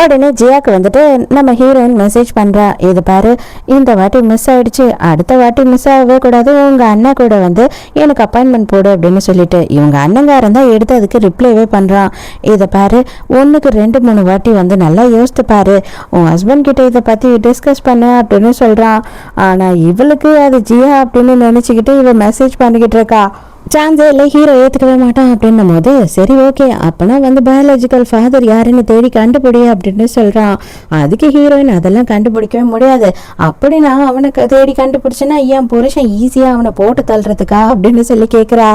Speaker 1: உடனே ஜியாக்கு வந்துட்டு நம்ம ஹீரோயின் மெசேஜ் பண்ணுறா, இது பாரு இந்த வாட்டி மிஸ் ஆகிடுச்சு, அடுத்த வாட்டி மிஸ் ஆகவே கூடாது, உங்கள் அண்ணன் கூட வந்து எனக்கு அப்பாயின்மெண்ட் போடு அப்படின்னு சொல்லிட்டு இவங்க அண்ணங்காரன் தான் எடுத்து அதுக்கு ரிப்ளைவே பண்ணுறான். இதை பாரு 1க்கு 2-3 வாட்டி வந்து நல்லா யோசித்து பாரு, உன் ஹஸ்பண்ட் கிட்ட இதை பற்றி டிஸ்கஸ் பண்ண அப்படின்னு சொல்கிறான். ஆனால் இவளுக்கு அது ஜியா அப்படின்னு நினச்சிக்கிட்டு இவள் மெசேஜ் பண்ணிக்கிட்டு இருக்கா. சான்ஸே இல்லை, ஹீரோ ஏற்றுக்கவே மாட்டான் அப்படின்னும் போது, சரி ஓகே அப்போனா வந்து பயாலஜிக்கல் ஃபாதர் யாருன்னு தேடி கண்டுபிடி அப்படின்னு சொல்கிறான். அதுக்கு ஹீரோயின் அதெல்லாம் கண்டுபிடிக்கவே முடியாது, அப்படி நான் அவனுக்கு தேடி கண்டுபிடிச்சேன்னா என் புருஷன் ஈஸியாக அவனை போட்டு தள்ளுறதுக்கா அப்படின்னு சொல்லி கேட்குறா.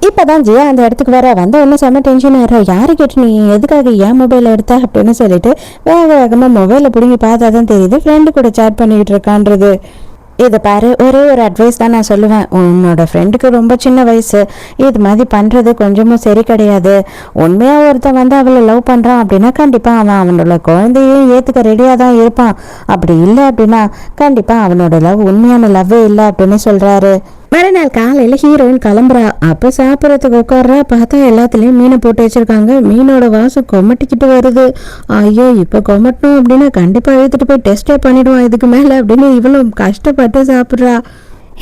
Speaker 1: இப்போதான் ஜியா அந்த இடத்துக்கு வர வந்த ஒன்றும் செம்ம டென்ஷன் ஆயிடுறா. யாரு கேட்டு நீ எதுக்காக ஏன் மொபைல் எடுத்த அப்படின்னு சொல்லிட்டு வேகமாக மொபைலை பிடிங்கி பார்த்தா தான் தெரியுது ஃப்ரெண்டு கூட சேட் பண்ணிக்கிட்டு இருக்கான்றது. இதை பாரு, ஒரே ஒரு அட்வைஸ் தான் நான் சொல்லுவேன், உன்னோட ஃப்ரெண்டுக்கு ரொம்ப சின்ன வயசு, இது மாதிரி பண்ணுறது கொஞ்சமும் சரி கிடையாது. உண்மையாக ஒருத்தன் வந்து அவளை லவ் பண்ணுறான் அப்படின்னா கண்டிப்பாக அவன் அவனோட குழந்தையும் ஏற்றுக்க ரெடியாக தான் இருப்பான். அப்படி இல்லை அப்படின்னா கண்டிப்பாக அவனோட லவ் உண்மையான லவ்வே இல்லை அப்படின்னு சொல்கிறாரு. மறுநாள் காலையில் ஹீரோயின் கிளம்புறா. அப்போ சாப்பிட்றதுக்கு உட்கார்றா. பார்த்தா எல்லாத்துலேயும் மீனை போட்டு வச்சுருக்காங்க. மீனோட வாசம் கொமட்டிக்கிட்டு வருது. ஐயோ இப்போ கொமட்டணும் அப்படின்னா கண்டிப்பாக எடுத்துகிட்டு போய் டெஸ்ட்டே பண்ணிவிடுவான் இதுக்கு மேலே அப்படின்னு இவ்வளோ கஷ்டப்பட்டு சாப்பிட்றா.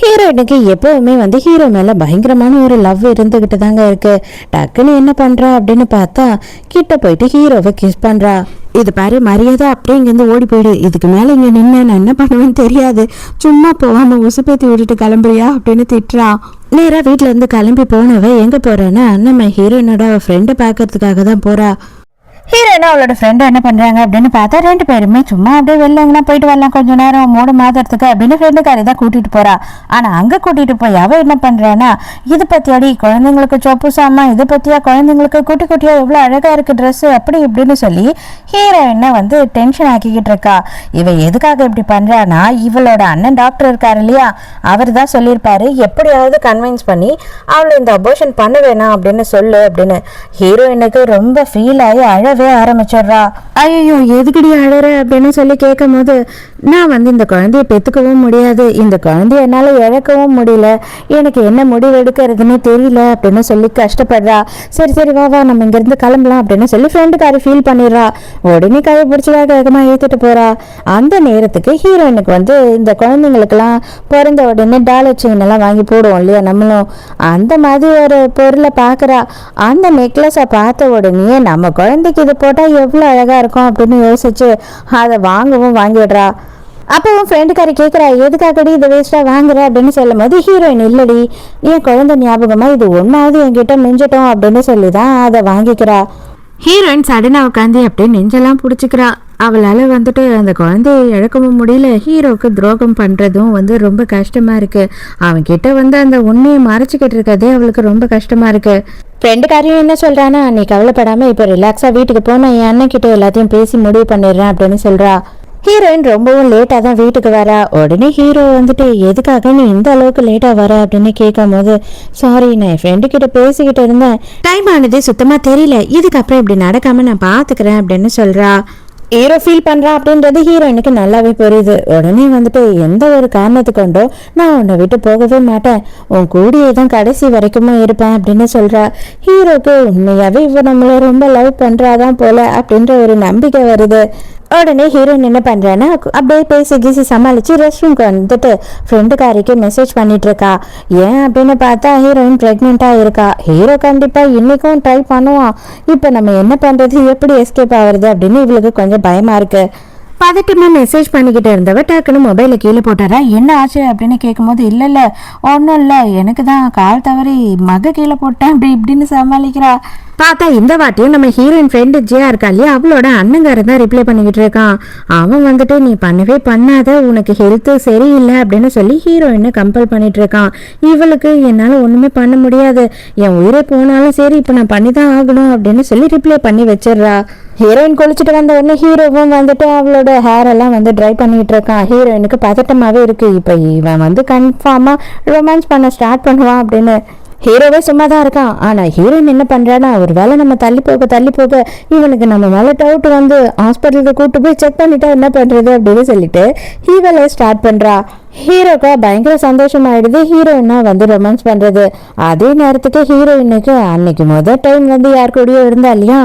Speaker 1: ஹீரோயினுக்கு எப்பவுமே வந்து ஹீரோ மேலே பயங்கரமான ஒரு லவ் இருந்துக்கிட்டு தாங்க இருக்கு. டக்குன்னு என்ன பண்ணுறா அப்படின்னு பார்த்தா கிட்ட போயிட்டு ஹீரோவை கிஸ் பண்ணுறா. இது பாரு மரியாதை அப்படியே இங்கேருந்து ஓடி போயிடு, இதுக்கு மேலே இங்கே நின்று நான் என்ன பண்ணுவேன்னு தெரியாது, சும்மா போகாமல் உசுப்பேத்தி விட்டுட்டு கிளம்புறியா அப்படின்னு திட்டுறா. நேராக வீட்டில் இருந்து கிளம்பி போனவ எங்கே போகிறேன்னா நம்ம ஹீரோயினோட ஃப்ரெண்டை பார்க்கறதுக்காக தான் போகிறா. ஹீரோயினா அவளோட ஃப்ரெண்டு என்ன பண்ணுறாங்க அப்படின்னு பார்த்தா 2 பேருமே சும்மா அப்படியே வெளில எங்கன்னா போயிட்டு வரலாம் கொஞ்சம் நேரம் மூடு மாதறதுக்கு அப்படின்னு ஃப்ரெண்டுக்காரி தான் கூட்டிகிட்டு போகிறா. ஆனால் அங்கே கூட்டிகிட்டு போய் அவள் என்ன பண்ணுறான்னா, இது பற்றியாடி குழந்தைங்களுக்கு சொப்பு சாமா, இது பற்றியா குழந்தைங்களுக்கு குட்டி குட்டியாக எவ்வளோ அழகாக இருக்குது ட்ரெஸ்ஸு அப்படி இப்படின்னு சொல்லி ஹீரோயினை வந்து டென்ஷன் ஆக்கிக்கிட்டு இருக்கா. இவள் எதுக்காக இப்படி பண்ணுறான்னா, இவளோட அண்ணன் டாக்டர் இருக்காரு இல்லையா, அவர் தான் சொல்லியிருப்பாரு எப்படியாவது கன்வின்ஸ் பண்ணி அவளை இந்த அபோர்ஷன் பண்ண வேணாம் அப்படின்னு சொல்லு அப்படின்னு. ஹீரோயினுக்கு ரொம்ப ஃபீல் ஆகி ஆரம்பிச்சிடுறா. ஐயோ எதுக்கடி அழற அப்படின்னு சொல்லி கேட்கும் போது, நான் வந்து இந்த குழந்தைய பெற்றுக்கவும் முடியாது, இந்த குழந்தைய என்னால் இழக்கவும் முடியல, எனக்கு என்ன முடிவு எடுக்கிறதுன்னு தெரியல அப்படின்னு சொல்லி கஷ்டப்படுறா. சரி வா நம்ம இங்கேருந்து கிளம்பலாம் அப்படின்னு சொல்லி ஃப்ரெண்டுக்காரி ஃபீல் பண்ணிடுறா. உடனே கையை பிடிச்சதாக வேகமாக ஏற்றிட்டு போகிறா. அந்த நேரத்துக்கு ஹீரோயினுக்கு வந்து இந்த குழந்தைங்களுக்கெல்லாம் பிறந்த உடனே டாலர் செயின் எல்லாம் வாங்கி போடுவோம் இல்லையா நம்மளும், அந்த மாதிரி ஒரு பொருளை பார்க்குறா. அந்த நெக்லஸை பார்த்த உடனே நம்ம குழந்தைக்கு இது போட்டால் எவ்வளோ அழகாக இருக்கும் அப்படின்னு யோசிச்சு அதை வாங்கிடுறா. அப்போ உன் ஃப்ரெண்டுக்காரி கேட்குறா, எதுக்காகடி இதை வேஸ்ட்டாக வாங்குற அப்படின்னு சொல்லும் போது ஹீரோயின், இல்லடி என் குழந்தை ஞாபகமாக இது ஒன்றாவது என்கிட்ட மிஞ்சிட்டோம் அப்படின்னு சொல்லி தான் அதை வாங்கிக்கிறா. ஹீரோயின் சடனாக உட்காந்து அப்படியே நெஞ்செல்லாம் பிடிச்சிக்கிறா. அவளால் அந்த குழந்தைய இழக்கவும் முடியல. ஹீரோவுக்கு துரோகம் பண்ணுறதும் ரொம்ப கஷ்டமாக இருக்குது. அவன்கிட்ட அந்த உண்மையை மறைச்சிக்கிட்டு இருக்கதே அவளுக்கு ரொம்ப கஷ்டமாக இருக்குது. ஃப்ரெண்டுக்காரையும் என்ன சொல்கிறான்னா, நீ கவலைப்படாமல் இப்போ ரிலாக்ஸாக வீட்டுக்கு போனால் என் அண்ணன்கிட்ட எல்லாத்தையும் பேசி முடிவு பண்ணிடுறேன் அப்படின்னு சொல்கிறா. ஹீரோயின் ரொம்பவும் லேட்டாக தான் வீட்டுக்கு வரா. உடனே ஹீரோ எதுக்காக நீ இந்த அளவுக்கு லேட்டாக வர அப்படின்னு கேட்கும் போது, சாரி நான் என் ஃப்ரெண்டு கிட்ட பேசிக்கிட்டு இருந்தேன், டைம் ஆனதே சுத்தமாக தெரியல, இதுக்கப்புறம் இப்படி நடக்காம நான் பார்த்துக்கிறேன் அப்படின்னு சொல்கிறா. ஹீரோ ஃபீல் பண்ணுறா அப்படின்றது ஹீரோயினுக்கு நல்லாவே புரியுது. உடனே எந்த ஒரு காரணத்து கொண்டோ நான் உன்னை விட்டு போகவே மாட்டேன், உன் கூடியே தான் கடைசி வரைக்குமே இருப்பேன் அப்படின்னு சொல்கிறா. ஹீரோக்கு உண்மையாகவே இவ நம்மளை ரொம்ப லவ் பண்ணுறாதான் போல அப்படின்ற ஒரு நம்பிக்கை வருது. உடனே ஹீரோயின் என்ன பண்ணுறான்னா, அப்படியே பேசி கீசி சமாளித்து ரெஸ்ட் ரூம்க்கு ஃப்ரெண்டுக்காரிக்கு மெசேஜ் பண்ணிட்டு இருக்கா. ஏன் அப்படின்னு பார்த்தா ஹீரோயின் ப்ரெக்னெண்ட்டாக இருக்கா. ஹீரோ கண்டிப்பாக இன்றைக்கும் ட்ரை பண்ணுவான். இப்போ நம்ம என்ன பண்ணுறது, எப்படி எஸ்கேப் ஆகுறது அப்படின்னு இவளுக்கு கொஞ்சம் பயமாக இருக்குது. பதட்டமா மெசேஜ் பண்ணிக்கிட்டு இருந்தவ டக்குன்னு மொபைலை கீழே போட்டாரா. என்ன ஆச்சு அப்படின்னு கேட்கும்போது, இல்லை ஒன்றும் இல்லை, எனக்கு தான் கால் தவறி மக கீழே போட்டேன் அப்படி இப்படின்னு சமாளிக்கிறா. பார்த்தா இந்த வாட்டியும் நம்ம ஹீரோயின் ஃப்ரெண்டு ஜியா இருக்கா இல்லையா, அவளோட அண்ணங்காரன் தான் ரிப்ளை பண்ணிக்கிட்டு இருக்கான். அவன் நீ பண்ணவே பண்ணாத, உனக்கு ஹெல்த்து சரியில்லை அப்படின்னு சொல்லி ஹீரோயினை கம்பல் பண்ணிட்டு இருக்கான். இவளுக்கு என்னால் ஒன்றுமே பண்ண முடியாது, என் உயிரை போனாலும் சரி இப்போ நான் பண்ணி தான் ஆகணும் அப்படின்னு சொல்லி ரிப்ளை பண்ணி வச்சிடுறா. ஹீரோயின் குளிச்சுட்டு வந்த உடனே ஹீரோவும் அவளோட ஹேர் எல்லாம் ட்ரை பண்ணிட்டு இருக்கான். ஹீரோயினுக்கு பதட்டமாவே இருக்கு, இப்போ இவன் கன்ஃபார்மா ரொமான்ஸ் பண்ண ஸ்டார்ட் பண்ணுவான் அப்படின்னு. ஹீரோவே சும்மா தான் இருக்கான். ஆனால் ஹீரோயின் என்ன பண்ணுறான்னா, ஒரு வேளை நம்ம தள்ளி போக இவனுக்கு நம்ம மேலே டவுட் ஹாஸ்பிட்டலுக்கு கூப்பிட்டு போய் செக் பண்ணிட்டா என்ன பண்ணுறது அப்படின்னு சொல்லிட்டு இவளே ஸ்டார்ட் பண்ணுறா. ஹீரோக்கா பயங்கர சந்தோஷமாயிடுது ஹீரோயினா ரொமான்ஸ் பண்ணுறது. அதே நேரத்துக்கு ஹீரோயினுக்கு அன்னைக்கு முதல் டைம் யார் கூடயோ இருந்தா இல்லையா,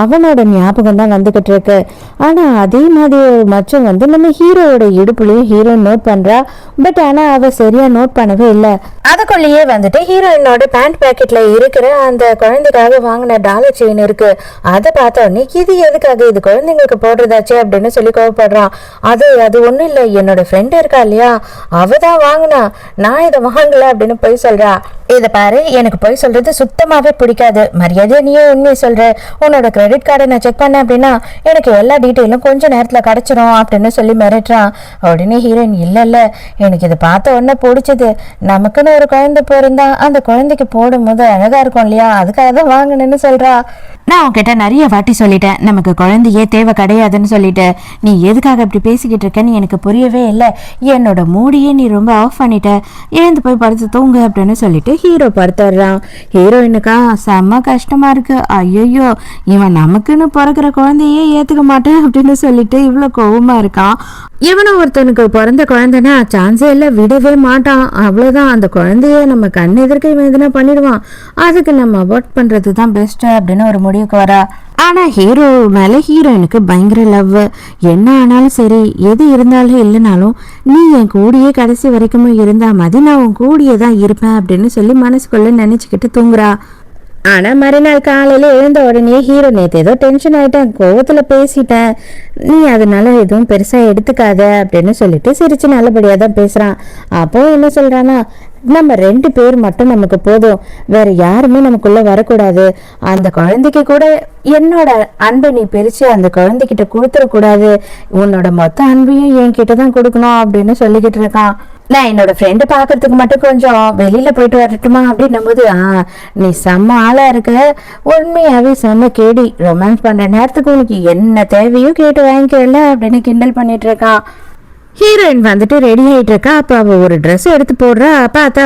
Speaker 1: அவனோட ஞாபகம் தான் வந்துகிட்டு இருக்கு. ஆனால் அதே மாதிரி ஒரு மச்சம் நம்ம ஹீரோவோட இடுப்புலையும் ஹீரோயின் நோட் பண்ணுறா. பட் ஆனால் அவள் சரியாக நோட் பண்ணவே இல்லை. அதுக்குள்ளேயே ஹீரோயினோட பேண்ட் பேக்கெட்ல இருக்கிற அந்த குழந்தைக்காக வாங்கின டாலர் செயின் இருக்கு. அதை பார்த்தோன்னே இது எதுக்காக, இது குழந்தைங்களுக்கு போடுறதாச்சு அப்படின்னு சொல்லி கோவப்படுறான். அது ஒன்றும் இல்லை, என்னோட ஃப்ரெண்டு இருக்கா இல்லையா, அவதான் வாங்கினா, நான் இதை வாங்கல அப்படின்னு போய் சொல்றா. இதை பாரு, எனக்கு போய் சொல்றது சுத்தமாவே பிடிக்காது, மரியாதையா நீயே உண்மையை சொல்ற, உன்னோட கிரெடிட் கார்டை நான் செக் பண்ணேன் அப்படின்னா எனக்கு எல்லா டீட்டெயிலும் கொஞ்சம் நேரத்துல கிடைச்சிரும் அப்படின்னு சொல்லி மிரட்டுறான். உடனே ஹீரோயின், இல்ல எனக்கு இதை பார்த்த உடனே பிடிச்சது, நமக்குன்னு ஒரு குழந்தை பிறந்தா அந்த குழந்தைக்கு போடும் போது அழகா இருக்கும் இல்லையா, அதுக்காக தான் வாங்கினேன்னு சொல்றா. நான் உன்கிட்ட நிறைய வாட்டி சொல்லிட்டேன், நமக்கு குழந்தையே தேவை கிடையாதுன்னு சொல்லிட்டு, நீ எதுக்காக இப்படி பேசிக்கிட்டு இருக்கேன்னு எனக்கு புரியவே இல்லை, என்னோட மூடியே நீ ரொம்ப ஆஃப் பண்ணிட்ட, எழுந்து போய் படுத்து தூங்கு அப்படின்னு சொல்லிட்டு ஹீரோ படுத்துடுறான். ஹீரோயினுக்கா செம்ம கஷ்டமா இருக்கு. ஐயோ, இவன் நமக்குன்னு பிறக்கிற குழந்தையே ஏத்துக்க மாட்டேன் அப்படின்னு சொல்லிட்டு இவ்வளோ கோவமா இருக்கான். இவனை ஒருத்தனுக்கு பிறந்த குழந்தைன்னா சான்ஸே இல்லை, விடவே மாட்டான். அவ்வளோதான், அந்த குழந்தைய நம்ம கண் எதிர்க்க இவன் எதுனா பண்ணிடுவான், அதுக்கு நம்ம அவாய்ட் பண்ணுறது தான் பெஸ்ட்டு அப்படின்னு ஒரு முடிவுக்கு வரா. ஆனால் ஹீரோ மேலே ஹீரோயினுக்கு பயங்கர லவ். என்ன ஆனாலும் சரி, எது இருந்தாலும் இல்லைனாலும் நீ என் கூடியே கடைசி வரைக்கும் இருந்தா மாதிரி நான் உன் கூடியே தான் இருப்பேன் அப்படின்னு சொல்லி மனசுக்குள்ள நினச்சிக்கிட்டு தூங்குறா. ஆனால் மறுநாள் காலையில் எழுந்த உடனே ஹீரோ, நேற்று ஏதோ டென்ஷன் ஆகிட்டேன், கோவத்தில் பேசிட்டேன், நீ அதனால எதுவும் பெருசாக எடுத்துக்காத அப்படின்னு சொல்லிட்டு சிரிச்சு நல்லபடியாக தான் பேசுகிறான். அப்போ என்ன சொல்கிறான்னா, நம்ம 2 பேர் மட்டும் நமக்கு போதும், வேற யாருமே நமக்குள்ள வரக்கூடாது, அந்த குழந்தைக்கு கூட என்னோட அன்பை நீ பிரிச்சு அந்த குழந்தைகிட்ட கொடுத்துடக்கூடாது, உன்னோட மொத்த அன்பையும் என்கிட்ட தான் கொடுக்கணும் அப்படின்னு சொல்லிக்கிட்டு இருக்கான். நான் என்னோட ஃப்ரெண்டு பாக்குறதுக்கு மட்டும் கொஞ்சம் வெளியில போயிட்டு வரட்டுமா அப்படின்னும் போது, நீ செம்ம ஆளா இருக்க, உண்மையாவே செம்ம கேடி, ரொமான்ஸ் பண்ற நேரத்துக்கு உனக்கு என்ன தேவையோ கேட்டு வாங்கிக்கல அப்படின்னு கிண்டல் பண்ணிட்டு இருக்கான். ஹீரோயின் ரெடி ஆகிட்டு இருக்கா. அப்போ அவள் ஒரு ட்ரெஸ் எடுத்து போடுறா. பார்த்தா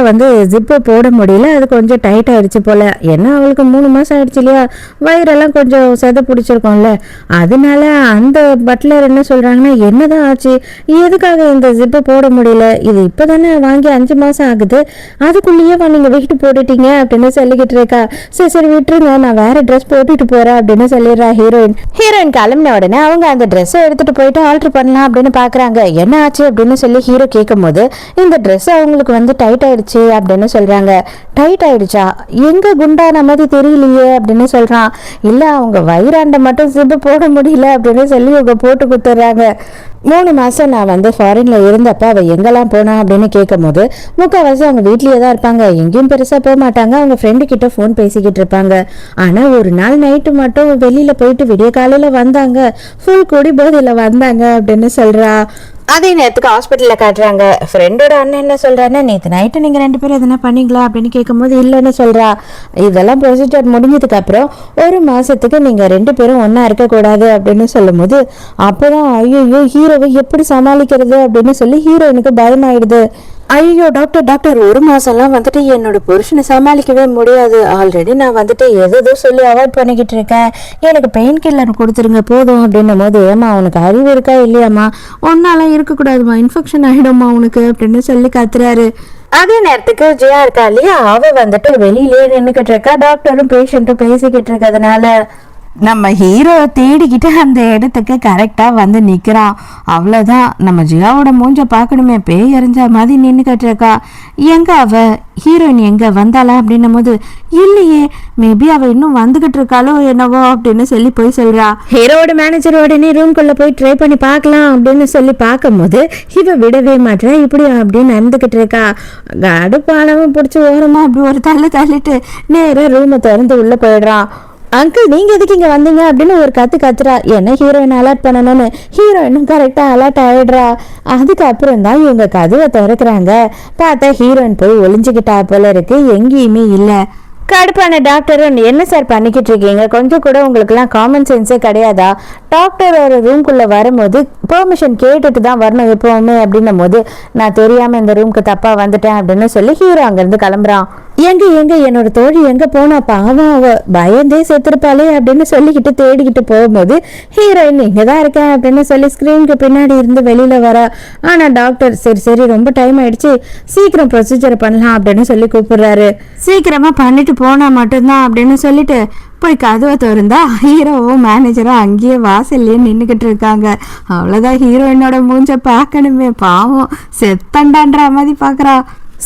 Speaker 1: ஜிப்பு போட முடியல, அது கொஞ்சம் டைட் ஆயிடுச்சு போல. ஏன்னா அவளுக்கு 3 மாதம் ஆயிடுச்சு இல்லையா, வயிறெல்லாம் கொஞ்சம் செத பிடிச்சிருக்கோம்ல. அதனால அந்த பட்லர் என்ன சொல்கிறாங்கன்னா, என்னதான் ஆச்சு, எதுக்காக இந்த ஜிப்பை போட முடியல, இது இப்போ தானே வாங்கி 5 மாதம் ஆகுது, அதுக்குள்ளேயே நீங்கள் வெயிட்டு போட்டுட்டீங்க அப்படின்னு சொல்லிக்கிட்டு இருக்கா. சரி விட்டுருங்க, நான் வேற ட்ரெஸ் போட்டுட்டு போகிறேன் அப்படின்னு சொல்லிடுறா ஹீரோயின். ஹீரோயின் கிளம்பின உடனே அவங்க அந்த ட்ரெஸ்ஸை எடுத்துகிட்டு போயிட்டு ஆல்ட்ரு பண்ணலாம் அப்படின்னு பார்க்குறாங்க. என்ன ஆச்சு அப்படின்னு சொல்லி ஹீரோ கேட்கும் போது இந்த ட்ரெஸ் அவங்களுக்கு வந்து டைட் ஆயிடுச்சு அப்படின்னு சொல்றாங்க. டைட் ஆயிடுச்சா? எங்க குண்டான மாதிரி தெரியலையே அப்படின்னு சொல்றான். இல்ல அவங்க வயிறாண்ட மட்டும் சிப்பு போட முடியல அப்படின்னு சொல்லி அவங்க போட்டு கொடுத்துட்றாங்க. 3 மாசம் நான் வந்து ஃபாரின்ல இருந்தப்ப அவ எங்கெல்லாம் போனா அப்படின்னு கேட்கும் போது முக்கால்வாசி அவங்க வீட்லயே தான் இருப்பாங்க, எங்கேயும் பெருசா போக மாட்டாங்க, அவங்க ஃப்ரெண்டு கிட்ட ஃபோன் பேசிக்கிட்டு இருப்பாங்க. ஆனா ஒரு நாள் நைட்டு மட்டும் வெளியில போயிட்டு விடிய காலையில வந்தாங்க, ஃபுல் குடி போதையில வந்தாங்க அப்படின்னு சொல்றா. அதே நேரத்துக்கு ஹாஸ்பிட்டல்ல காட்டுறாங்க. ஃப்ரெண்டோட அண்ணன் என்ன சொல்றாருன்னா, நேற்று நைட்டு நீங்க 2 பேரும் எதனா பண்ணீங்களா அப்படின்னு கேட்கும்போது இல்லைன்னு சொல்றா. இதெல்லாம் ப்ரொசீஜர் முடிஞ்சதுக்கு அப்புறம் 1 மாசத்துக்கு நீங்க 2 பேரும் ஒன்னா இருக்கக்கூடாது அப்படின்னு சொல்லும் போது அப்பதான் ஐயோ ஹீரோவை எப்படி சமாளிக்கிறது அப்படின்னு சொல்லி ஹீரோயினுக்கு பயமாயிடுது. ஐயோ டாக்டர் டாக்டர் 1 மாசம்லாம் வந்துட்டு என்னோட புருஷனை சமாளிக்கவே முடியாது. ஆல்ரெடி நான் வந்துட்டு எதோ சொல்லி அவாய்ட் பண்ணிக்கிட்டு இருக்கேன், எனக்கு பெயின் கில்லர் கொடுத்துருங்க போதும் அப்படின்னும் போது ஏமா உனக்கு அறிவு இருக்கா இல்லையாம்மா, ஒன்னாலாம் இருக்கக்கூடாதுமா, இன்ஃபெக்ஷன் ஆகிடும்மா உனக்கு அப்படின்னு சொல்லி கத்துறாரு. அதே நேரத்துக்கு ஜியா இருக்கா இல்லையா, அவ வந்துட்டு வெளியிலேயே நின்றுக்கிட்டு இருக்கா. டாக்டரும் பேஷண்ட்டும் பேசிக்கிட்டு இருக்கிறதுனால நம்ம ஹீரோ தேடிக்கிட்டு அந்த இடத்துக்கு கரெக்டா வந்து நிக்கிறான். அவ்வளவுதான், நம்ம ஜியாவோட மூஞ்ச பாக்கணுமே, பேய் எறிஞ்ச மாதிரி நின்னுக்கிட்டு இருக்கா. எங்க அவ ஹீரோயின் எங்க வந்தாளா அப்படின்னும் போது இல்லையே, மேபி அவ இன்னும் வந்துகிட்டு இருக்காளோ என்னவோ அப்படின்னு சொல்லி போய் சொல்றா. ஹீரோட மேனேஜர் உடனே ரூம்குள்ள போய் ட்ரை பண்ணி பார்க்கலாம் அப்படின்னு சொல்லி பார்க்கும் போது இவ விடவே மாட்டா, இப்படி அப்படின்னு நடந்துகிட்டு இருக்கா. அடுப்பாளவும் பிடிச்சி ஓரமா அப்படி ஒரு தள்ளிட்டு நேரா ரூமை திறந்து உள்ள போயிடுறான். அங்கிள் நீங்க எதுக்கு இங்க வந்தீங்க அப்படின்னு ஒரு கத்துறா. என்ன ஹீரோயின் அலர்ட் பண்ணணும்னு ஹீரோயினும் கரெக்டா அலர்ட் ஆயிடுறா. அதுக்கப்புறம் தான் இவங்க கதவை திறக்கிறாங்க. பார்த்தா ஹீரோயின் போய் ஒளிஞ்சுக்கிட்டா போல இருக்கு, எங்கேயுமே இல்லை. கடுப்பான டாக்டர் என்ன சார் பண்ணிக்கிட்டு இருக்கீங்க, கொஞ்சம் கூட உங்களுக்குலாம் காமன் சென்ஸே கிடையாதா? டாக்டர் ஒரு ரூம்குள்ள வரும்போது பெர்மிஷன் கேட்டுட்டு தான் வரணும் எப்பவுமே அப்படின்னும் போது நான் தெரியாம இந்த ரூம்க்கு தப்பா வந்துட்டேன் அப்படின்னு சொல்லி ஹீரோ அங்கிருந்து கிளம்புறான். எங்க என்னோட தோழி எங்க போனா, பாவம் அவ பயந்தே செத்துருப்பாளே அப்படின்னு சொல்லிக்கிட்டு தேடிக்கிட்டு போகும்போது ஹீரோயின் இங்கதான் இருக்கேன் அப்படின்னு சொல்லி ஸ்கிரீனுக்கு பின்னாடி இருந்து வெளியில வர. ஆனா டாக்டர் சரி ரொம்ப டைம் ஆயிடுச்சு, சீக்கிரம் ப்ரொசீஜர் பண்ணலாம் அப்படின்னு சொல்லி கூப்பிடுறாரு. சீக்கிரமா பண்ணிட்டு போனா மட்டும்தான் அப்படின்னு சொல்லிட்டு போய் கதவை திறந்தா ஹீரோவும் மேனேஜரும் அங்கேயே வாசல்லையே நின்றுக்கிட்டு இருக்காங்க. அவ்வளோதான், ஹீரோயினோட மூஞ்ச பார்க்கணுமே, பாவம் செத்தண்டான்ற மாதிரி பார்க்குறா.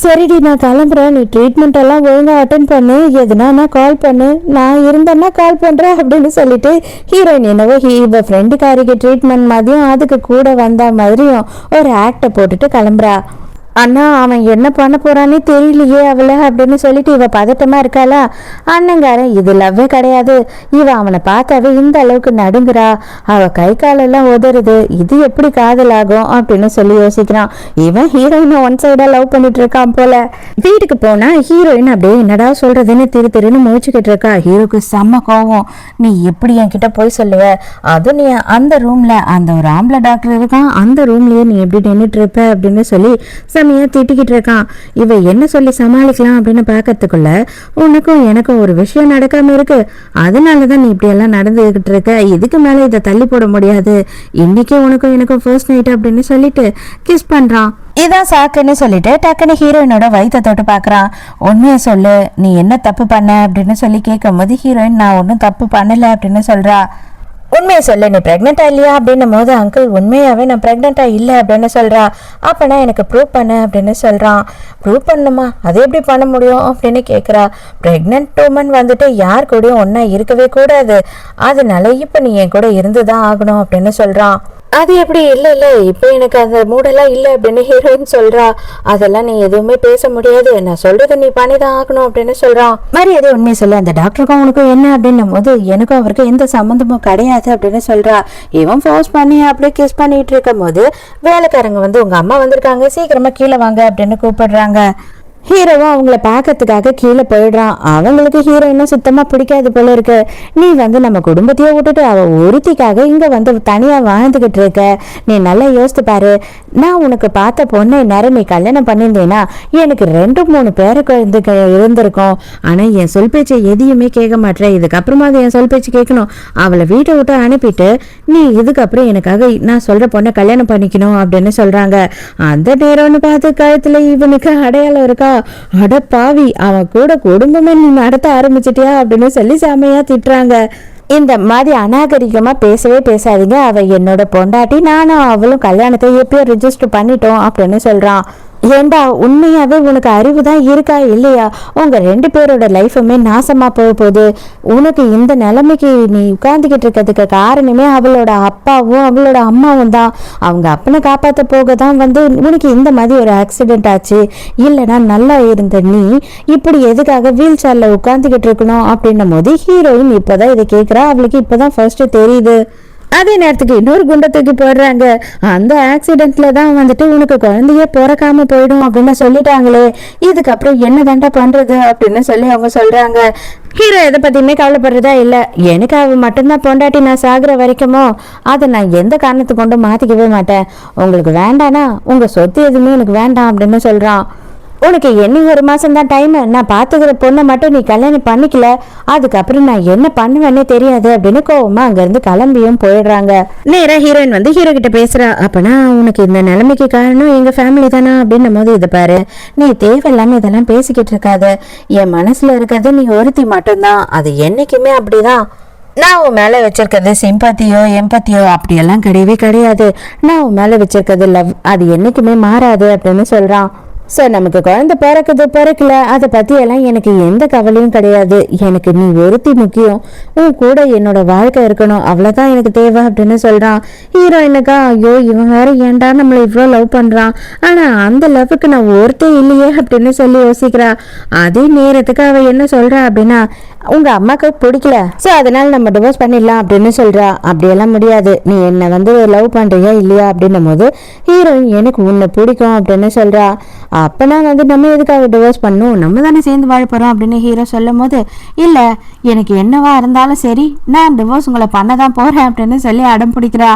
Speaker 1: சரிடி நான் கிளம்புறேன், நீ ட்ரீட்மெண்ட் எல்லாம் ஒழுங்காக அட்டன் பண்ணு, எதுனா கால் பண்ணு, நான் இருந்தேன்னா கால் பண்ணுறேன் அப்படின்னு சொல்லிட்டு ஹீரோயின் என்னவோ இவ ஃப்ரெண்டுக்காரிக்கு ட்ரீட்மெண்ட் மாதிரியும் அதுக்கு கூட வந்த மாதிரியும் ஒரு ஆக்டை போட்டுட்டு கிளம்புறா. அண்ணா அவன் என்ன பண்ண போறானே தெரியலையே அவளை அப்படின்னு சொல்லிட்டு இவ பதட்டமா இருக்காளா. அண்ணங்காரன் இது லவ்வே கிடையாது, இவ அவனை பார்த்தாவே இந்த அளவுக்கு நடுங்குறா, அவ கை காலெல்லாம் உதறுது, இது எப்படி காதலாகும் அப்படின்னு சொல்லி யோசிக்கிறான். இவன் ஹீரோயினை ஒன் சைடா லவ் பண்ணிட்டு இருக்கான் போல. வீட்டுக்கு போனா ஹீரோயின் அப்படியே என்னடா சொல்றதுன்னு திருன்னு முழிச்சுக்கிட்டு இருக்கா. ஹீரோக்கு செம்ம கோவம். நீ எப்படி என்கிட்ட போய் சொல்லுவ, அதுவும் நீ அந்த ரூம்ல அந்த ஒரு ஆம்பளை டாக்டர் இருக்கான், அந்த ரூம்லயே நீ எப்படி நின்றுட்டு இருப்ப அப்படின்னு சொல்லி திட்டிக்கிட்டு இருக்கான். இவ என்ன சொல்லி சமாளிக்கலாம் அப்படின்னு பாக்கிறதுக்குள்ள உனக்கும் எனக்கும் ஒரு விஷயம் நடக்காம இருக்கு, அதனாலதான் நீ இப்படி எல்லாம் நடந்துகிட்டு இருக்க, இதுக்கு மேல இதை தள்ளி போட முடியாது, இன்னைக்கு உனக்கும் எனக்கும் ஃபர்ஸ்ட் நைட் அப்படின்னு சொல்லிட்டு கிஸ் பண்றான். இதான் சாக்குன்னு சொல்லிட்டு டக்குன்னு ஹீரோயினோட வயிற்ற தொட்டு பாக்குறான். உண்மையை சொல்லு, நீ என்ன தப்பு பண்ண அப்படின்னு சொல்லி கேட்கும் போது ஹீரோயின் நான் ஒன்னும் தப்பு பண்ணல அப்படின்னு சொல்றா. உண்மையை சொல்லு, நீ பிரெக்னெண்டா இல்லையா அப்படின்னும் போது அங்கிள் உண்மையாவே நான் பிரெக்னெண்டா இல்லை அப்படின்னு சொல்றா. அப்பனா எனக்கு ப்ரூவ் பண்ணு அப்படின்னு சொல்றான். ப்ரூவ் பண்ணுமா, அது எப்படி பண்ண முடியும் அப்படின்னு கேட்குறா. பிரெக்னென்ட் உமன் வந்துட்டு யார் கூடயும் ஒன்னா இருக்கவே கூடாது, அதனால இப்போ நீ என் கூட இருந்துதான் ஆகணும் அப்படின்னு சொல்றான். அது எப்படி இல்லை இப்போ எனக்கு அந்த மூடெல்லாம் இல்லை அப்படின்னு ஹீரோயின் சொல்றா. அதெல்லாம் நீ எதுவுமே பேச முடியாது, நான் சொல்றதை நீ பண்ணிதான் ஆகணும் அப்படின்னு சொல்றான். மரியாதை உண்மையை சொல்லு, அந்த டாக்டருக்கும் உனக்கும் என்ன அப்படின்னும் போது எனக்கும் அவருக்கு எந்த சம்மந்தமும் கிடையாது அப்படின்னு சொல்றா. இவன் ஃபோர்ஸ் பண்ணி அப்படியே கிஸ் பண்ணிட்டு இருக்கும் போது வேலைக்காரங்க வந்து உங்க அம்மா வந்திருக்காங்க, சீக்கிரமா கீழே வாங்க அப்படின்னு கூப்பிடுறாங்க. ஹீரோவும் அவங்கள பார்க்கறதுக்காக கீழே போயிடுறான். அவங்களுக்கு ஹீரோயினும் சுத்தமா பிடிக்காது போல இருக்கு. நீ வந்து நம்ம குடும்பத்தையே விட்டுட்டு அவ ஒருத்திக்காக இங்க வந்து தனியா வாழ்ந்துகிட்டு இருக்க, நீ நல்லா யோசித்து பாரு. நான் உனக்கு பார்த்த பொண்ணு நேரம் நீ கல்யாணம் பண்ணியிருந்தேன்னா எனக்கு 2-3 பேருக்கு இருந்திருக்கும். ஆனா என் சொல் பேச்சை எதையுமே கேட்க மாட்டேன், இதுக்கப்புறமா அது என் சொல் பேச்சு கேட்கணும், அவளை வீட்டை விட்டு அனுப்பிட்டு நீ இதுக்கப்புறம் எனக்காக நான் சொல்ற பொண்ணை கல்யாணம் பண்ணிக்கணும் அப்படின்னு சொல்றாங்க. அந்த நேரம்னு பார்த்து கழுத்துல இவனுக்கு அடையாளம் இருக்கா. அட பாவி, அவன் கூட குடும்பமே நீ நடத்த ஆரம்பிச்சிட்டியா அப்படின்னு சொல்லி செமையா திட்டுறாங்க. இந்த மாதிரி அநாகரிகமா பேசவே பேசாதீங்க, அவ என்னோட பொண்டாட்டி, நானும் அவளும் கல்யாணத்தை எப்பயோ ரிஜிஸ்டர் பண்ணிட்டோம் அப்படின்னு சொல்றான். ஏண்டா உண்மையாவே உனக்கு அறிவு தான் இருக்கா இல்லையா? உங்க 2 பேரோட லைஃபுமே நாசமா போக போகுது. உனக்கு இந்த நிலைமைக்கு நீ உட்கார்ந்துக்கிட்டு இருக்கிறதுக்கு காரணமே அவளோட அப்பாவும் அவளோட அம்மாவும் தான். அவங்க அப்பனை காப்பாற்ற போக தான் உனக்கு இந்த மாதிரி ஒரு ஆக்சிடென்ட் ஆச்சு. இல்லைன்னா நல்லா இருந்த நீ இப்படி எதுக்காக வீல் சேர்ல உட்கார்ந்துக்கிட்டு இருக்கணும் அப்படின்னும் போது ஹீரோயின் இப்பதான் இதை கேட்குறா. அவளுக்கு இப்பதான் ஃபர்ஸ்ட் தெரியுது. அதே நேரத்துக்கு இன்னொரு குண்டத்துக்கு போடுறாங்க. அந்த ஆக்சிடென்ட்ல தான் உனக்கு குழந்தைய பிறக்காம போயிடும் அப்படின்னு சொல்லிட்டாங்களே, இதுக்கப்புறம் என்ன தாண்டா பண்றது அப்படின்னு சொல்லி அவங்க சொல்றாங்க. ஹீரோ எதை பத்தியுமே கவலைப்படுறதா இல்ல. எனக்கு அவ மட்டும்தான் பொண்டாட்டி, நான் சாகுற வரைக்குமோ அதை நான் எந்த காரணத்தை கொண்டு மாத்திக்கவே மாட்டேன். உங்களுக்கு வேண்டானா உங்க சொத்து எதுவுமே எனக்கு வேண்டாம் அப்படின்னு சொல்றான். உனக்கு என்ன 1 மாசம் தான் டைம், நான் பாத்துக்கிற பொண்ணை மட்டும் நீ கல்யாணம் பண்ணிக்கல, அதுக்கப்புறம் நான் என்ன பண்ணுவேன்னே தெரியாது அப்படின்னு கோவமா அங்கிருந்து கிளம்பியும் போயிடுறாங்க. நேரா ஹீரோயின் ஹீரோ கிட்ட பேசுறா. அப்பனா உனக்கு இந்த நிலைமைக்கு காரணம் எங்க ஃபேமிலி தானா அப்படின்னும் போது, இதை பாரு, நீ தேவையில்லாம இதெல்லாம் பேசிக்கிட்டு இருக்காது. என் மனசுல இருக்கிறது நீ ஒருத்தி மட்டும்தான். அது என்னைக்குமே அப்படிதான். நான் உன் மேல வச்சிருக்கிறது சிம்பத்தியோ எம்பத்தியோ அப்படியெல்லாம் கிடையவே கிடையாது. நான் உன் மேல வச்சிருக்கிறது லவ், அது என்னைக்குமே மாறாது அப்படின்னு சொல்றான். சார், நமக்கு குழந்தை பிறக்கல, அதை பத்தி எல்லாம் எனக்கு எந்த கவலையும் கிடையாது. எனக்கு நீ ஒருத்தி முக்கியம், உன் கூட என்னோட வாழ்க்கை இருக்கணும், அவ்வளவுதான் எனக்கு தேவை அப்படின்னு சொல்றான். ஹீரோயினுக்கா ஐயோ இவன் வேற ஏன்டா நம்மளை இவ்வளோ லவ் பண்றான், ஆனா அந்த லவ்வுக்கு நான் ஒருத்தே இல்லையே அப்படின்னு சொல்லி யோசிக்கிறா. அதே நேரத்துக்கு அவ என்ன சொல்றா அப்படின்னா, உங்க அம்மாக்கு பிடிக்கல, சோ அதனால நம்ம டிவோர்ஸ் பண்ணிடலாம் அப்படின்னு சொல்றா. அப்படியெல்லாம் முடியாது, நீ என்ன லவ் பண்றியா இல்லையா அப்படின்னும் போது ஹீரோயின் எனக்கு உன்னை பிடிக்கும் அப்படின்னு சொல்றா. அப்பனா நம்ம எதுக்காக டிவோர்ஸ் பண்ணும், நம்ம தானே சேர்ந்து வாழ போறோம் அப்படின்னு ஹீரோ சொல்லும் போது, இல்ல எனக்கு என்னவா இருந்தாலும் சரி, நான் டிவோர்ஸ் உங்களை பண்ணதான் போறேன் அப்படின்னு சொல்லி அடம் பிடிக்கிறா.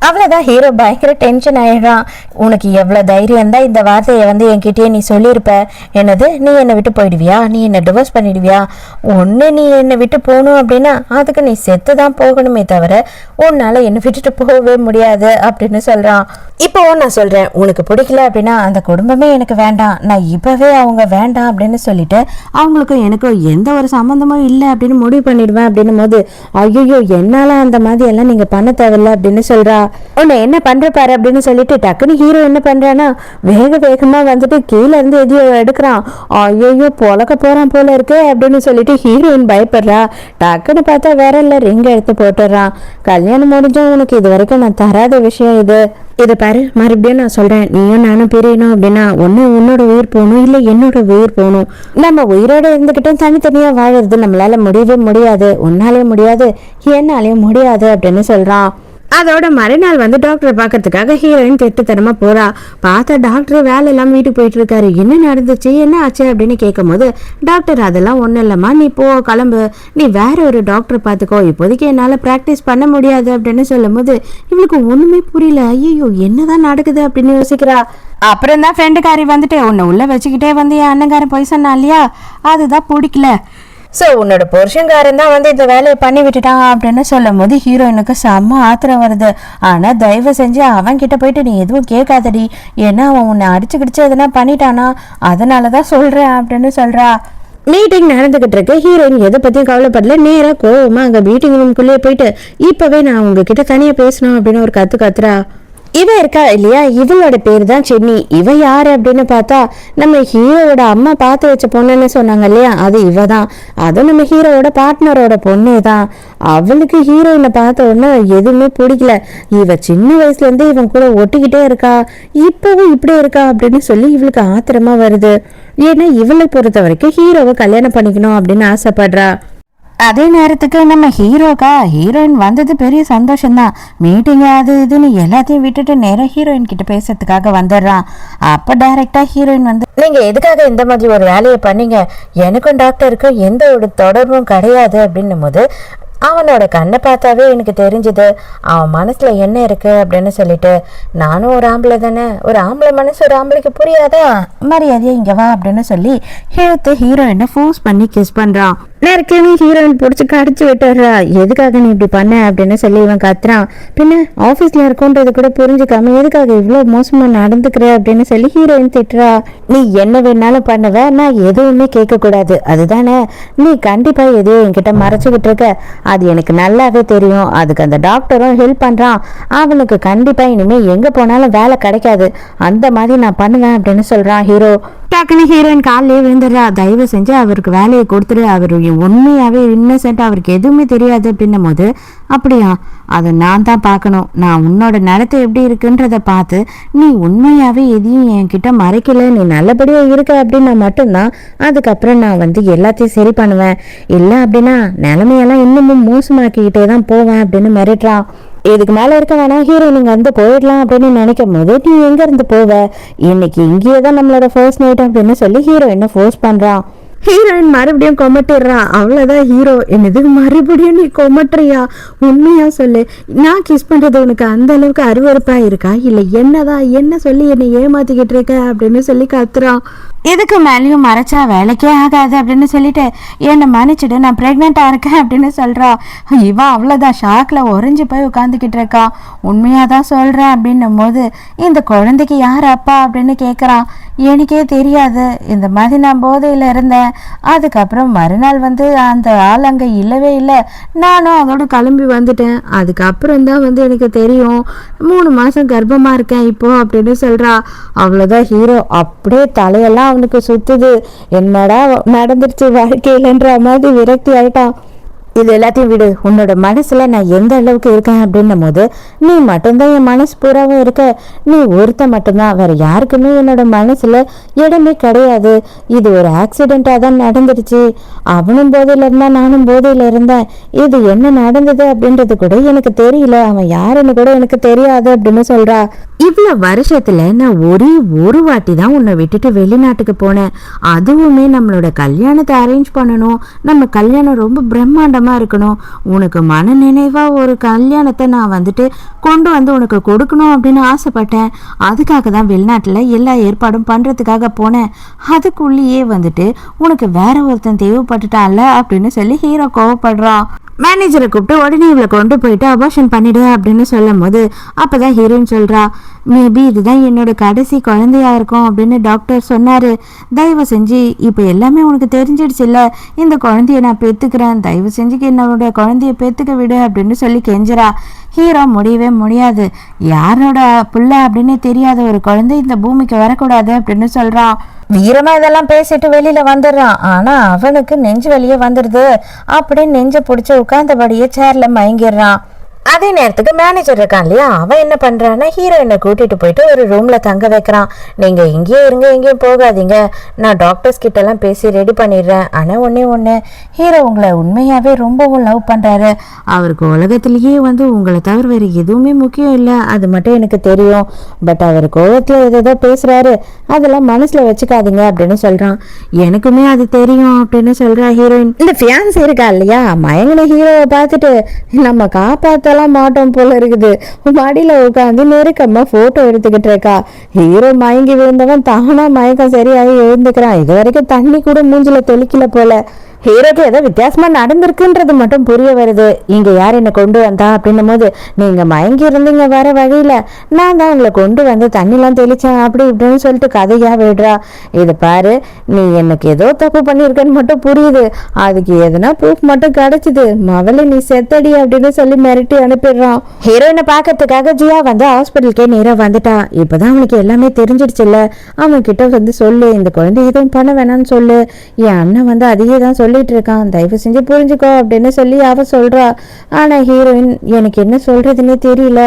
Speaker 1: அவ்வளோதான், ஹீரோ பயங்கர டென்ஷன் ஆயிடுறான். உனக்கு எவ்வளோ தைரியம் தான் இந்த வார்த்தையை என்கிட்டயே நீ சொல்லியிருப்ப. என்னது, நீ என்னை விட்டு போயிடுவியா, நீ என்னை டிவோர்ஸ் பண்ணிடுவியா? ஒன்று நீ என்னை விட்டு போகணும் அப்படின்னா அதுக்கு நீ செத்து தான் போகணுமே தவிர உன்னால் என்னை விட்டுட்டு போகவே முடியாது அப்படின்னு சொல்கிறான். இப்போ நான் சொல்கிறேன், உனக்கு பிடிக்கல அப்படின்னா அந்த குடும்பமே எனக்கு வேண்டாம், நான் இப்போவே அவங்க வேண்டாம் அப்படின்னு சொல்லிட்டு அவங்களுக்கும் எனக்கும் எந்த ஒரு சம்மந்தமும் இல்லை அப்படின்னு முடிவு பண்ணிடுவேன் அப்படின்னும் போது, ஐயோ என்னால் அந்த மாதிரி எல்லாம் நீங்கள் பண்ண தேவையில்லை அப்படின்னு சொல்கிறா. உன்னை என்ன பண்ற பாரு அப்படின்னு சொல்லிட்டு டக்குன்னு ஹீரோ என்ன பண்றானா, வேகமா கீழே இருந்து எதையோ எடுக்கிறான். ஐயோ பொழக்க போறான் போல இருக்கு அப்படின்னு சொல்லிட்டு ஹீரோயின் பயப்படுறா. டக்குன்னு பார்த்தா வேற இல்ல, ரிங் எடுத்து போட்டுறான். கல்யாணம் முடிஞ்சும் உனக்கு இது வரைக்கும் நான் தராத விஷயம் இது பாரு, மறுபடியும் நான் சொல்றேன், நீயும் நானும் பிரியணும் அப்படின்னா ஒன்னு உன்னோட உயிர் போகணும், இல்ல என்னோட உயிர் போகணும். நம்ம உயிரோட இருந்துகிட்டும் தனித்தனியா வாழறது நம்மளால முடியவே முடியாது, உன்னாலேயும் முடியாது, என்னாலேயும் முடியாது அப்படின்னு சொல்றான். அதோட மறுநாள் டாக்டரை பார்க்கறதுக்காக ஹீரோயின் திட்டத்தனமா போறா. பார்த்தா டாக்டர் வேலை எல்லாம் வீட்டுக்கு போயிட்டு இருக்காரு. என்ன நடந்துச்சு, என்ன ஆச்சு அப்படின்னு கேட்கும் போது, டாக்டர் அதெல்லாம் ஒன்றும் இல்லைம்மா, நீ போ கிளம்பு, நீ வேற ஒரு டாக்டரை பார்த்துக்கோ, இப்போதைக்கு என்னால் ப்ராக்டிஸ் பண்ண முடியாது அப்படின்னு சொல்லும் போது இவளுக்கு ஒண்ணுமே புரியல. ஐயோ என்னதான் நடக்குது அப்படின்னு யோசிக்கிறா. அப்புறம் தான் ஃப்ரெண்டுக்காரி உன்னை உள்ள வச்சுக்கிட்டே என் அண்ணங்காரன் போய் சொன்னா இல்லையா, அதுதான் பிடிக்கல, ஸோ உன்னோட புருஷங்காரன் தான் இந்த வேலையை பண்ணி விட்டுட்டான் அப்படின்னு சொல்லும் போது ஹீரோயினுக்கு செம்ம ஆத்திரம் வருது. ஆனால் தயவு செஞ்சு அவன் கிட்ட போயிட்டு நீ எதுவும் கேட்காதடி, ஏன்னா அவன் உன்னை அடிச்சு எதனா பண்ணிட்டானா, அதனால தான் சொல்கிறேன் அப்படின்னு சொல்கிறா. மீட்டிங் நடந்துகிட்டு இருக்கு. ஹீரோயின் எதை பத்தியும் கவலைப்படல, நேரா கோவமா அங்கே மீட்டிங் ரூம்குள்ளேயே போயிட்டு இப்பவே நான் உங்ககிட்ட தனியா பேசணும் அப்படின்னு ஒரு கத்துறா. இவ இருக்கா இல்லையா, இவளோட பேரு தான் சென்னி. இவ யாரு அப்படின்னு பார்த்தா நம்ம ஹீரோவோட அம்மா பார்த்து வச்ச பொண்ணுன்னு சொன்னாங்க இல்லையா, அது இவ தான். அதுவும் நம்ம ஹீரோவோட பார்ட்னரோட பொண்ணே தான். அவளுக்கு ஹீரோயினை பார்த்த உடனே எதுவுமே பிடிக்கல. இவ சின்ன வயசுல இருந்து இவன் கூட ஒட்டிக்கிட்டே இருக்கா, இப்பவும் இப்படி இருக்கா அப்படின்னு சொல்லி இவளுக்கு ஆத்திரமா வருது. ஏன்னா இவளை பொறுத்த வரைக்கும் ஹீரோவை கல்யாணம் பண்ணிக்கணும் அப்படின்னு ஆசைப்படுறா. அதே நேரத்துக்கு நம்ம ஹீரோயின் வந்தது பெரிய சந்தோஷம்தான். மீட்டிங் அது இதுன்னு எல்லாத்தையும் விட்டுட்டு நேரம் ஹீரோயின் கிட்ட பேசுறதுக்காக வந்துடுறான். அப்ப டைரக்டா ஹீரோயின் நீங்க எதுக்காக இந்த மாதிரி ஒரு வேலையை பண்ணீங்க, எனக்கும் டாக்டருக்கும் எந்த ஒரு தொடர்பும் கிடையாது அப்படின்னும் போது அவனோட கண்ணை பார்த்தாவே எனக்கு தெரிஞ்சுது அவன் மனசுல என்ன இருக்கு அப்படின்னு சொல்லிட்டு. நானும் ஒரு ஆம்பளை தானே, ஒரு ஆம்பளை மனசு ஒரு ஆம்பளைக்கு புரியாதா, மரியாதையா இங்க வா அப்படின்னு சொல்லி இழுத்து ஹீரோயினை ஃபோர்ஸ் பண்ணி கிஸ் பண்றான். நேரத்தையுமே ஹீரோயின் பிடிச்சி கடிச்சு விட்டுறா. எதுக்காக நீ இப்படி பண்ண அப்படின்னு சொல்லி இவன் கத்துறான். பின்ன ஆஃபீஸ்ல இருக்குன்றது கூட புரிஞ்சுக்காம எதுக்காக இவ்வளோ மோசமா நடந்துக்கிற அப்படின்னு சொல்லி ஹீரோயின் திட்டுறா. நீ என்ன வேணாலும் பண்ணுவ, நான் எதுவுமே கேட்க கூடாது அதுதானே, நீ கண்டிப்பா எதையோ என்கிட்ட மறைச்சுக்கிட்டு இருக்க, அது எனக்கு நல்லாவே தெரியும். அதுக்கு அந்த டாக்டரும் ஹெல்ப் பண்ணுறான். அவனுக்கு கண்டிப்பாக இனிமேல் எங்கே போனாலும் வேலை கிடைக்காது. அந்த மாதிரி நான் பண்ணுவேன் அப்படின்னு சொல்கிறான் ஹீரோ. டக்குன்னு ஹீரோயின் காலையே விழுந்துடுறா. தயவு செஞ்சு அவருக்கு வேலையை கொடுத்துரு, அவர் உண்மையாகவே இன்னசென்ட், அவருக்கு எதுவுமே தெரியாது அப்படின்னும் போது, அப்படியா, அதை நான் தான் பார்க்கணும். நான் உன்னோட நடத்தை எப்படி இருக்குன்றதை பார்த்து நீ உண்மையாகவே எதையும் என்கிட்ட மறைக்கல, நீ நல்லபடியாக இருக்க அப்படின்னா மட்டும்தான் அதுக்கப்புறம் நான் எல்லாத்தையும் சரி பண்ணுவேன். இல்லை அப்படின்னா நிலைமையெல்லாம் இன்னமும் மோசமாக்கிக்கிட்டே தான் போவேன் அப்படின்னு மிரட்டுறான். இதுக்கு மேலே இருக்க வேணாம் ஹீரோ, நீங்கள் போயிடலாம் அப்படின்னு நினைக்கும் போது நீ எங்கேருந்து போவ, இன்னைக்கு இங்கேயே தான் நம்மளோட ஃபர்ஸ்ட் நைட் அப்படின்னு சொல்லி ஹீரோ என்ன ஃபோர்ஸ் பண்ணுறான். ஹீரோயின் மறுபடியும் கொமட்டிடுறா. அவ்வளோதான் ஹீரோ, என்னது மறுபடியும் நீ கொமட்டுறியா, உண்மையா சொல்லு, நான் கிஸ் பண்ணுறது உனக்கு அந்த அளவுக்கு அருவருப்பாக இருக்கா, இல்லை என்னதான் என்ன சொல்லி என்னை ஏமாத்திக்கிட்டு இருக்க அப்படின்னு சொல்லி கத்துறான். இதுக்கு மேலேயும் மறைச்சா வேலைக்கே ஆகாது அப்படின்னு சொல்லிட்டு என்னை மன்னிச்சுட்டு நான் ப்ரெக்னெண்ட்டாக இருக்கேன் அப்படின்னு சொல்கிறா. இவன் அவ்வளோதான் ஷாக்கில் உறைஞ்சி போய் உட்காந்துக்கிட்டு இருக்கா. உண்மையாக தான் சொல்கிறேன் அப்படின்னும் போது இந்த குழந்தைக்கு யார் அப்பா அப்படின்னு கேட்குறான். எனக்கே தெரியாது, இந்த மாதிரி நான் போதையில் இருந்தேன். அதுக்கப்புறம் மறுநாள் அந்த ஆள் அங்கே இல்லவே இல்லை, நானும் அதோட கிளம்பி வந்துட்டேன். அதுக்கப்புறம் தான் எனக்கு தெரியும் 3 மாதம் கர்ப்பமாக இருக்கேன் இப்போ அப்படின்னு சொல்கிறா. அவ்வளோதான் ஹீரோ அப்படியே தலையெல்லாம் அவனுக்கு சுத்துது. என்னடா நடந்துருச்சு வாழ்க்கையிலன்ற மாதிரி விரக்தி ஆயிட்டான். இது எல்லாத்தையும் விடு, உன்னோட மனசுல நான் எந்த அளவுக்கு இருக்கேன் அப்படின்னும் போது நீ மட்டும்தான் என் மனசு பூராவும் இருக்க, நீ ஒருத்த மட்டும்தான், வேற யாருக்குமே என்னோட மனசுல இடமே கிடையாது. இது ஒரு ஆக்சிடென்டா தான் நடந்துருச்சு. அவனும் போதையில இருந்தா, நானும் போதையில இருந்தேன். இது என்ன நடந்தது அப்படின்றது கூட எனக்கு தெரியல, அவன் யாருன்னு கூட எனக்கு தெரியாது அப்படின்னு சொல்றா. இவ்வளவு வருஷத்துல நான் ஒரு வாட்டி தான் உன்னை விட்டுட்டு வெளிநாட்டுக்கு போனேன். அதுவுமே நம்மளோட கல்யாணத்தை அரேஞ்ச் பண்ணணும், நம்ம கல்யாணம் ரொம்ப பிரம்மாண்டமா இருக்கணும், உனக்கு மன நினைவா ஒரு கல்யாணத்தை நான் கொண்டு உனக்கு கொடுக்கணும் அப்படின்னு ஆசைப்பட்டேன். அதுக்காக தான் வெளிநாட்டுல எல்லா ஏற்பாடும் பண்றதுக்காக போனேன். அதுக்குள்ளேயே உனக்கு வேற ஒருத்தன் தேவைப்பட்டுட்டான்ல அப்படின்னு சொல்லி ஹீரோ கோவப்படுறான். மேனேஜரை கூப்பிட்டு உடனே இவளை கொண்டு போயிட்டு அபார்ஷன் பண்ணிடு அப்படின்னு சொல்லும் போது அப்பதான் ஹீரோயின் சொல்றா, மேபி இதுதான் என்னோட கடைசி குழந்தையா இருக்கும் அப்படின்னு டாக்டர் சொன்னாரு. தயவு செஞ்சு இப்ப எல்லாமே உனக்கு தெரிஞ்சிடுச்சு இல்ல, இந்த குழந்தைய நான் பெத்துக்கிறேன், தயவு செஞ்சு என்னோட குழந்தைய பெத்துக்க விடு அப்படின்னு சொல்லி கெஞ்சுறா. ஹீரோ முடியவே முடியாது, யாரோட புள்ள அப்படின்னு தெரியாத ஒரு குழந்தை இந்த பூமிக்கு வரக்கூடாது அப்படின்னு சொல்றான். வீரமா இதெல்லாம் பேசிட்டு வெளியில வந்துடுறான். ஆனா அவனுக்கு நெஞ்சு வெளியே வந்துடுது. அப்படின்னு நெஞ்ச பிடிச்சி உட்கார்ந்தபடியே சேர்ல மயங்கிடுறான். அதே நேரத்துக்கு மேனேஜர் இருக்கான் இல்லையா, அவன் என்ன பண்றான்னா ஹீரோயினை கூட்டிட்டு போயிட்டு ஒரு ரூம்ல தங்க வைக்கிறான். நீங்க இங்கேயே இருங்க, எங்கேயும் போகாதீங்க, நான் டாக்டர்ஸ் கிட்ட எல்லாம் பேசி ரெடி பண்ணிடுறேன். ஆனா ஒண்ணு ஹீரோ உங்களை உண்மையாவே ரொம்பவும் லவ் பண்றாரு. அவருக்கு உலகத்திலேயே உங்களை தவிர வேற எதுவுமே முக்கியம் இல்லை, அது மட்டும் எனக்கு தெரியும். பட் அவர் கோவத்துல ஏதோ பேசுறாரு, அதெல்லாம் மனசுல வச்சுக்காதீங்க அப்படின்னு சொல்றான். எனக்குமே அது தெரியும் அப்படின்னு சொல்றா ஹீரோயின். இந்த ஃபியான்ஸ் இருக்கா இல்லையா, மயங்கின ஹீரோவை பார்த்துட்டு நம்ம காப்பாத்த மாட்டோம் போல இருக்குது, மடியில உட்காந்து நெருக்கமா போட்டோ எடுத்துக்கிட்டு இருக்கா. ஹீரோ மயங்கி விழுந்தவன் தானா மயக்கம் சரியாகி எழுந்துக்கிறான். இது வரைக்கும் தண்ணி கூட மூஞ்சில தெளிக்கல போல. ஹீரோக்கு ஏதோ வித்தியாசமா நடந்திருக்குன்றது மட்டும் புரிய வருது. இங்க யார் என்ன கொண்டு வந்தா அப்படின்னும் போது, நீங்க மயங்கி இருந்தீங்க வர வழியில, நான் தான் உங்களை கொண்டு தண்ணிலாம் தெளிச்சேன் அப்படி இப்படின்னு சொல்லிட்டு கதையா விடுறா. இதை பாரு, நீ எனக்கு ஏதோ தப்பு பண்ணியிருக்கன்னு மட்டும் புரியுது, அதுக்கு எதுனா ப்ரூஃப் மட்டும் கிடைச்சிது, மவளை நீ செத்தடி அப்படின்னு சொல்லி மிரட்டி அனுப்பிடுறான். ஹீரோயினை பாக்கிறதுக்காக ஜியா ஹாஸ்பிட்டலுக்கே நேரா வந்துட்டா. இப்பதான் அவனுக்கு எல்லாமே தெரிஞ்சிடுச்சுல்ல, அவன் கிட்ட சொல்லு, இந்த குழந்தை எதுவும் பண்ண வேணாம்னு சொல்லு, என் அண்ணன் அதையே தான் சொல்லிட்டு இருக்கான், தயவு செஞ்சு புரிஞ்சுக்கோ அப்படின்னு சொல்லி அவ சொல்றா. ஆனா ஹீரோயின், எனக்கு என்ன சொல்றதுன்னே தெரியல,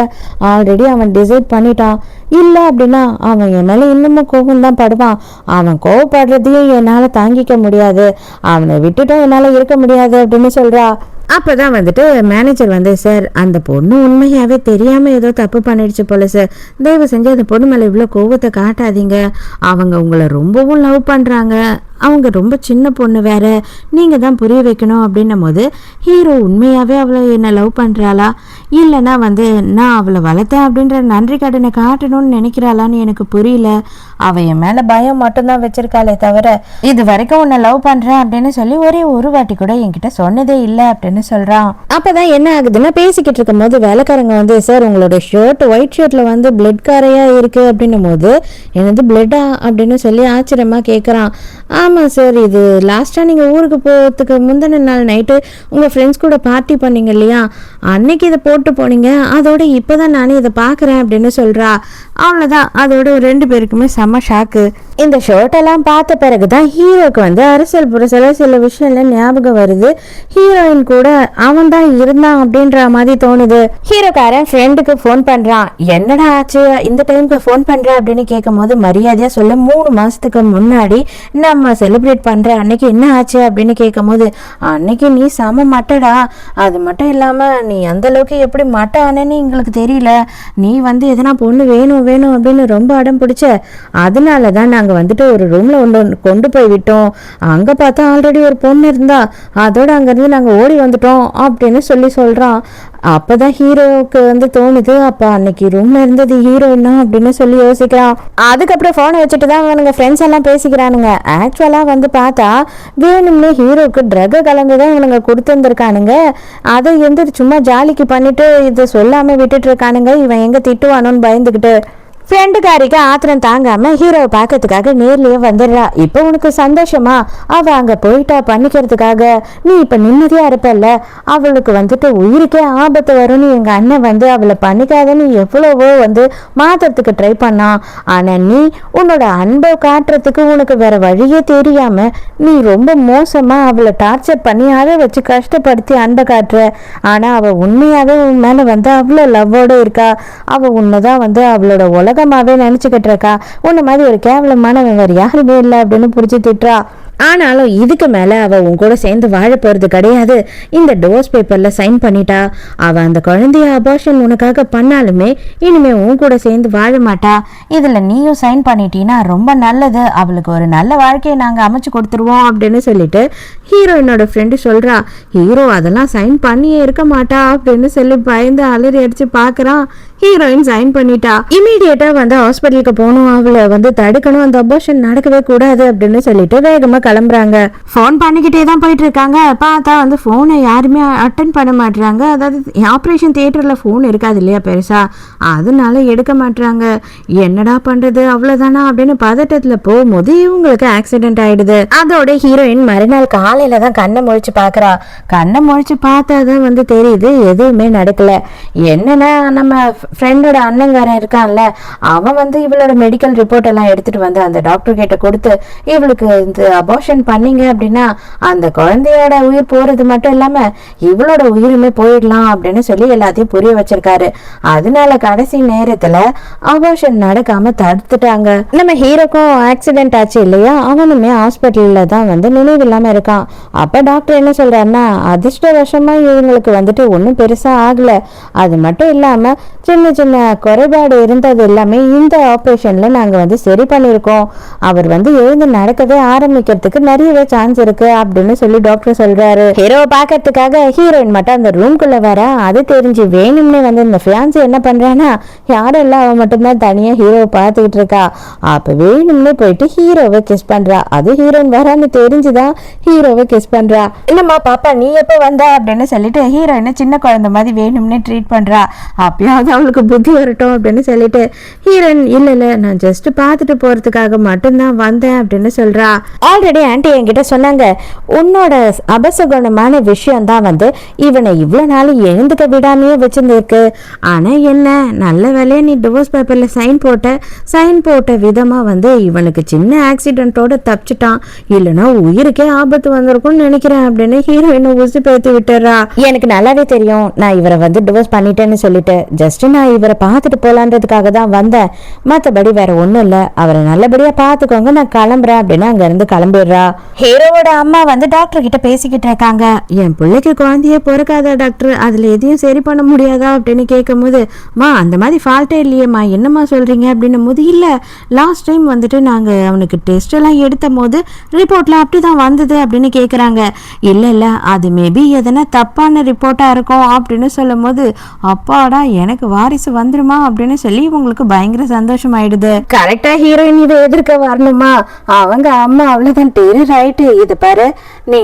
Speaker 1: ஆல்ரெடி அவன் டிசைட் பண்ணிட்டான், இல்ல அப்படின்னா அவன் என் மேல இன்னமும் கோபம் தான் படுவான், அவன் கோவப்படுறதையும் என்னால தாங்கிக்க முடியாது, அவனை விட்டுட்டும் என்னால இருக்க முடியாது அப்படின்னு சொல்றா. அப்பதான் மேனேஜர் சார், அந்த பொண்ணு உண்மையாவே தெரியாம ஏதோ தப்பு பண்ணிடுச்சு போல சார், தயவு செஞ்சு அந்த பொண்ணு மேல இவ்வளவு கோவத்தை காட்டாதீங்க, அவங்க உங்களை ரொம்பவும் லவ் பண்றாங்க, அவங்க ரொம்ப சின்ன பொண்ணு வேற, நீங்க தான் புரிய வைக்கணும் அப்படின்னும் போது ஹீரோ உண்மையாவே அவளை என்ன லவ் பண்றாளா, இல்லைன்னா நான் அவளை வளர்த்தேன் அப்படின்ற நன்றி கடனை காட்டணும்னு நினைக்கிறாளான்னு எனக்கு புரியல. அவ என் மேல பயம் மட்டும்தான் வச்சிருக்காளே தவிர இது வரைக்கும் உன்னை லவ் பண்றேன் அப்படின்னு சொல்லி ஒரு வாட்டி கூட என்கிட்ட சொன்னதே இல்லை அப்படின்னு சொல்றான். அப்பதான் என்ன ஆகுதுன்னா, பேசிக்கிட்டு இருக்கும் போது வேலைக்காரங்க சார் உங்களோட ஷர்ட் ஒயிட் ஷர்ட்ல பிளட் காரையா இருக்கு அப்படின்னும் போது, என்னது பிளட்டா அப்படின்னு சொல்லி ஆச்சரியமா கேட்கறான். ஆமாம் சார், இது லாஸ்ட்டாக நீங்கள் ஊருக்கு போகிறதுக்கு முந்தின நாள் நைட்டு உங்கள் ஃப்ரெண்ட்ஸ் கூட பார்ட்டி பண்ணீங்க இல்லையா, அன்னைக்கு இதை போட்டு போனீங்க. அதோட இப்போ தான் நானே இதை பார்க்குறேன் அப்படின்னு சொல்கிறா. அவ்வளோதான், அதோட 2 பேருக்குமே செம்ம ஷாக்கு. இந்த ஷர்ட்டெல்லாம் பார்த்த பிறகு தான் ஹீரோக்கு வந்து அரசியல் புரசல சில விஷயம்ல ஞாபகம் வருது. ஹீரோயின் கூட அவன் தான் இருந்தான் அப்படின்ற மாதிரி தோணுது. ஹீரோக்காரன் ஃப்ரெண்டுக்கு ஃபோன் பண்ணுறான். என்னடா ஆச்சு இந்த டைமுக்கு ஃபோன் பண்ணுற அப்படின்னு கேட்கும் போது மரியாதையாக சொல்ல, 3 மாதத்துக்கு முன்னாடி நம்ம செலிப்ரேட் பண்ற அன்னைக்கு என்ன ஆச்சு அப்படின்னு கேட்கும் போது, அன்னைக்கு நீ செம மட்டடா, அது மட்டும் இல்லாம நீ அந்த அளவுக்கு எப்படி மட்ட ஆனேன்னு எங்களுக்கு தெரியல, நீ வந்து எதனா பொண்ணு வேணும் வேணும் அப்படின்னு ரொம்ப அடம் பிடிச்ச, அதனாலதான் நாங்க வந்துட்டு ஒரு ரூம்ல ஒன்று கொண்டு போய் விட்டோம். அங்க பார்த்தா ஆல்ரெடி ஒரு பொண்ணு இருந்தா, அதோட அங்கிருந்து நாங்க ஓடி வந்துட்டோம் அப்படின்னு சொல்றான். அப்பதான் ஹீரோவுக்கு வந்து தோணுது, அப்ப அன்னைக்கு ரூம்ல இருந்தது ஹீரோயினா அப்படின்னு சொல்லி யோசிக்கிறான். அதுக்கப்புறம் போனை வச்சுட்டு தான் அவனுங்க ஃப்ரெண்ட்ஸ் எல்லாம் பேசிக்கிறானுங்க. ஆக்சுவலா வந்து பார்த்தா வேணும்னே ஹீரோக்கு ட்ரக் கலந்துதான் இவனுங்க கொடுத்துருந்துருக்கானுங்க. அதை எந்திரி சும்மா ஜாலிக்கு பண்ணிட்டு இதை சொல்லாம விட்டுட்டு இருக்கானுங்க. இவன் எங்க திட்டுவானோன்னு பயந்துகிட்டு ஃப்ரெண்டுக்காரிக்கு ஆத்திரம் தாங்காம ஹீரோவை பார்க்கறதுக்காக நேர்லயே வந்துடுறா. இப்போ உனக்கு சந்தோஷமா? அவ அங்க போயிட்டா பண்ணிக்கிறதுக்காக, நீ இப்ப நிம்மதியா இருப்பல்ல, அவளுக்கு வந்துட்டு உயிருக்கே ஆபத்து வரும்னு எங்க அண்ணன் வந்து அவளை பண்ணிக்காதன்னு எவ்வளவோ வந்து மாத்துறதுக்கு ட்ரை பண்ணான். ஆனா நீ உன்னோட அன்பை காட்டுறதுக்கு உனக்கு வேற வழியே தெரியாம நீ ரொம்ப மோசமா அவளை டார்ச்சர் பண்ணி அதை வச்சு கஷ்டப்படுத்தி அன்பை காட்டுற. ஆனா அவ உண்மையாவே உன் மேல வந்து அவ்வளோ லவ்வோட இருக்கா. அவ உன்னதான் வந்து அவளோட உலகமாவே நினைச்சுக்கிட்டு இருக்கா. உன்ன மாதிரி ஒரு கேவலமானவன் வேற யாருமே இல்லை அப்படின்னு புடிச்சு திட்டுறா. ஆனாலும் இதுக்கு மேல அவ உன் கூட சேர்ந்து வாழ போறது கிடையாது. இந்த டிவோர்ஸ் பேப்பர்ல சைன் பண்ணிட்டா. அவ அந்த குழந்தைய அபார்ஷன் உனக்காக பண்ணாலுமே இனிமே உன் கூட சேர்ந்து வாழ மாட்டா. இதுல நீயும் சைன் பண்ணிட்டீன்னா ரொம்ப நல்லது, அவளுக்கு ஒரு நல்ல வாழ்க்கையை நாங்க அமைச்சு கொடுத்துருவோம் அப்படின்னு சொல்லிட்டு ஹீரோயினோட ஃப்ரெண்டு சொல்றா. ஹீரோ அதெல்லாம் சைன் பண்ணியே இருக்க மாட்டா அப்படின்னு சொல்லி பயந்து அலறி அடிச்சு பாக்குறான். ஹீரோயின் சைன் பண்ணிட்டா. இமீடியட்டா வந்து ஹாஸ்பிட்டலுக்கு போகணும், அவளை வந்து தடுக்கணும், அந்த அபார்ஷன் நடக்கவே கூடாது அப்படின்னு சொல்லிட்டு வேகமா கிளம்புறாங்க. ஃபோன் பண்ணிக்கிட்டே தான் போயிட்டு இருக்காங்க. பார்த்தா வந்து ஃபோனை யாருமே அட்டன் பண்ண மாட்டாங்க. அதாவது ஆப்ரேஷன் தியேட்டர்ல ஃபோன் இருக்காது இல்லையா பெருசா, அதனால எடுக்க மாட்டாங்க. என்னடா பண்றது, அவ்வளவுதானா அப்படின்னு பதட்டத்துல போகும்போது இவங்களுக்கு ஆக்சிடென்ட் ஆயிடுது. அதோட ஹீரோயின் மறுநாள் காலையில தான் கண்ணை முழிச்சு பாக்குறா. கண்ணை முழிச்சு பார்த்தாதான் வந்து தெரியுது எதுவுமே நடக்கல. என்னன்னா நம்ம ஃப்ரெண்டோட அண்ணங்காரன் இருக்கான்ல, அவன் வந்து இவளோட மெடிக்கல் ரிப்போர்ட் எல்லாம் எடுத்துட்டு வந்து அந்த டாக்டர் கிட்ட கொடுத்து, இவளுக்கு இந்த அபார்ஷன் பண்ணீங்க அப்படின்னா அந்த குழந்தையோட உயிர் போறது மட்டும் இல்லாம இவளோட உயிருமே போயிடலாம் அப்படின்னு சொல்லி எல்லாத்தையும் புரிய வச்சிருக்காரு. அதனால கடைசி நேரத்துல அபார்ஷன் நடக்காம தடுத்துட்டாங்க. நம்ம ஹீரோக்கும் ஆக்சிடென்ட் ஆச்சு இல்லையா, அவனுமே ஹாஸ்பிட்டல்ல தான் வந்து நினைவு இல்லாம இருக்கான். அப்ப டாக்டர் என்ன சொல்றாருன்னா, அதிர்ஷ்டவசமா இவங்களுக்கு வந்துட்டு ஒன்றும் பெருசா ஆகல, அது மட்டும் இல்லாம சின்ன சின்ன குறைபாடு இருந்தது எல்லாமே இந்த ஆப்ரேஷன்ல நாங்க வந்து சரி பண்ணிருக்கோம். அவர் வந்து எழுந்து நடக்கவே ஆரம்பிக்கிறதுக்கு நிறையவே சான்ஸ் இருக்கு அப்படின்னு சொல்லி டாக்டர் சொல்றாரு. ஹீரோவை பாக்கிறதுக்காக ஹீரோயின் மட்டும் அந்த ரூம்குள்ள வர, அது தெரிஞ்சு வேணும்னே வந்து இந்த ஃபியான்சி என்ன பண்றானா, யாரும் இல்ல அவன் மட்டும்தான் தனியா ஹீரோவை பார்த்துக்கிட்டு இருக்கா. அப்ப வேணும்னே போயிட்டு ஹீரோவை கிஸ் பண்றா. அது ஹீரோயின் வரான்னு தெரிஞ்சுதான் ஹீரோவை கிஸ் பண்றா. என்னம்மா பாப்பா நீ எப்ப வந்தா அப்படின்னு சொல்லிட்டு ஹீரோயினை சின்ன குழந்தை மாதிரி வேணும்னே ட்ரீட் பண்றா. அப்பயாவது அவளுக்கு புத்தி வரட்டும் அப்படின்னு சொல்லிட்டு ஹீரோயின் இல்ல நான் ஜஸ்ட் பார்த்துட்டு போறதுக்காக மட்டும்தான் வந்தேன் அப்படின்னு சொல்றா. ஆல்ரெடி ஆன்டி என்கிட்ட சொன்னாங்க, உன்னோட அபசகுணமான விஷயம் தான் வந்து இவனை இவ்வளவு நாள் எழுந்துக்க விடாமையே வச்சிருந்திருக்கு. ஆனா என்ன நல்ல வேலையா நீ டிவோர்ஸ் பேப்பர்ல சைன் போட்ட விதமா வந்து இவனுக்கு சின்ன ஆக்சிடென்ட்டோட தப்பிச்சிட்டான், இல்லைன்னா உயிருக்கே ஆபத்து வந்திருக்கும்னு நினைக்கிறேன் அப்படின்னு ஹீரோயினை உசி பேத்து விட்டுறா. எனக்கு நல்லாவே தெரியும் நான் இவரை வந்து டிவோர்ஸ் பண்ணிட்டேன்னு சொல்லிட்டு, ஜஸ்ட் நான் இவரை பார்த்துட்டு போலான்றதுக்காக தான் வந்தேன், மற்றபடி வேற ஒன்றும் இல்லை, அவரை நல்லபடியா பார்த்துக்கோங்க, நான் கிளம்புறேன் அப்படின்னு அங்க இருந்து கிளம்பிடுறா. ஹீரோவோட அம்மா வந்து டாக்டர் கிட்ட பேசிக்கிட்டு இருக்காங்க. என் பிள்ளைக்கு குழந்தையே பிறக்காதா டாக்டர், அதுல எதையும் சரி பண்ண முடியாதா அப்படின்னு கேட்கும் போது, மா அந்த மாதிரி ஃபால்ட்டே இல்லையேம்மா, என்னம்மா சொல்றீங்க அப்படின்னும் போது, இல்ல லாஸ்ட் டைம் வந்துட்டு நாங்க அவனுக்கு டெஸ்ட் எல்லாம் எடுத்த போது ரிப்போர்ட்ல அப்படிதான் வந்தது அப்படின்னு கேட்குறாங்க. இல்லை இல்லை, அது மேபி எதனா தப்பான ரிப்போர்ட்டாக இருக்கும் அப்படின்னு சொல்லும் போது, அப்பாடா எனக்கு வாரிசு வந்துருமா அப்படின்னு சொல்லி இவங்களுக்கு பயங்கர சந்தோஷம் ஆயிடுது. கரெக்டாக ஹீரோயின் இதை எதிர்க்க வரணுமா, அவங்க அம்மா அவ்வளோதான் ரைட்டு, இது பாரு நீ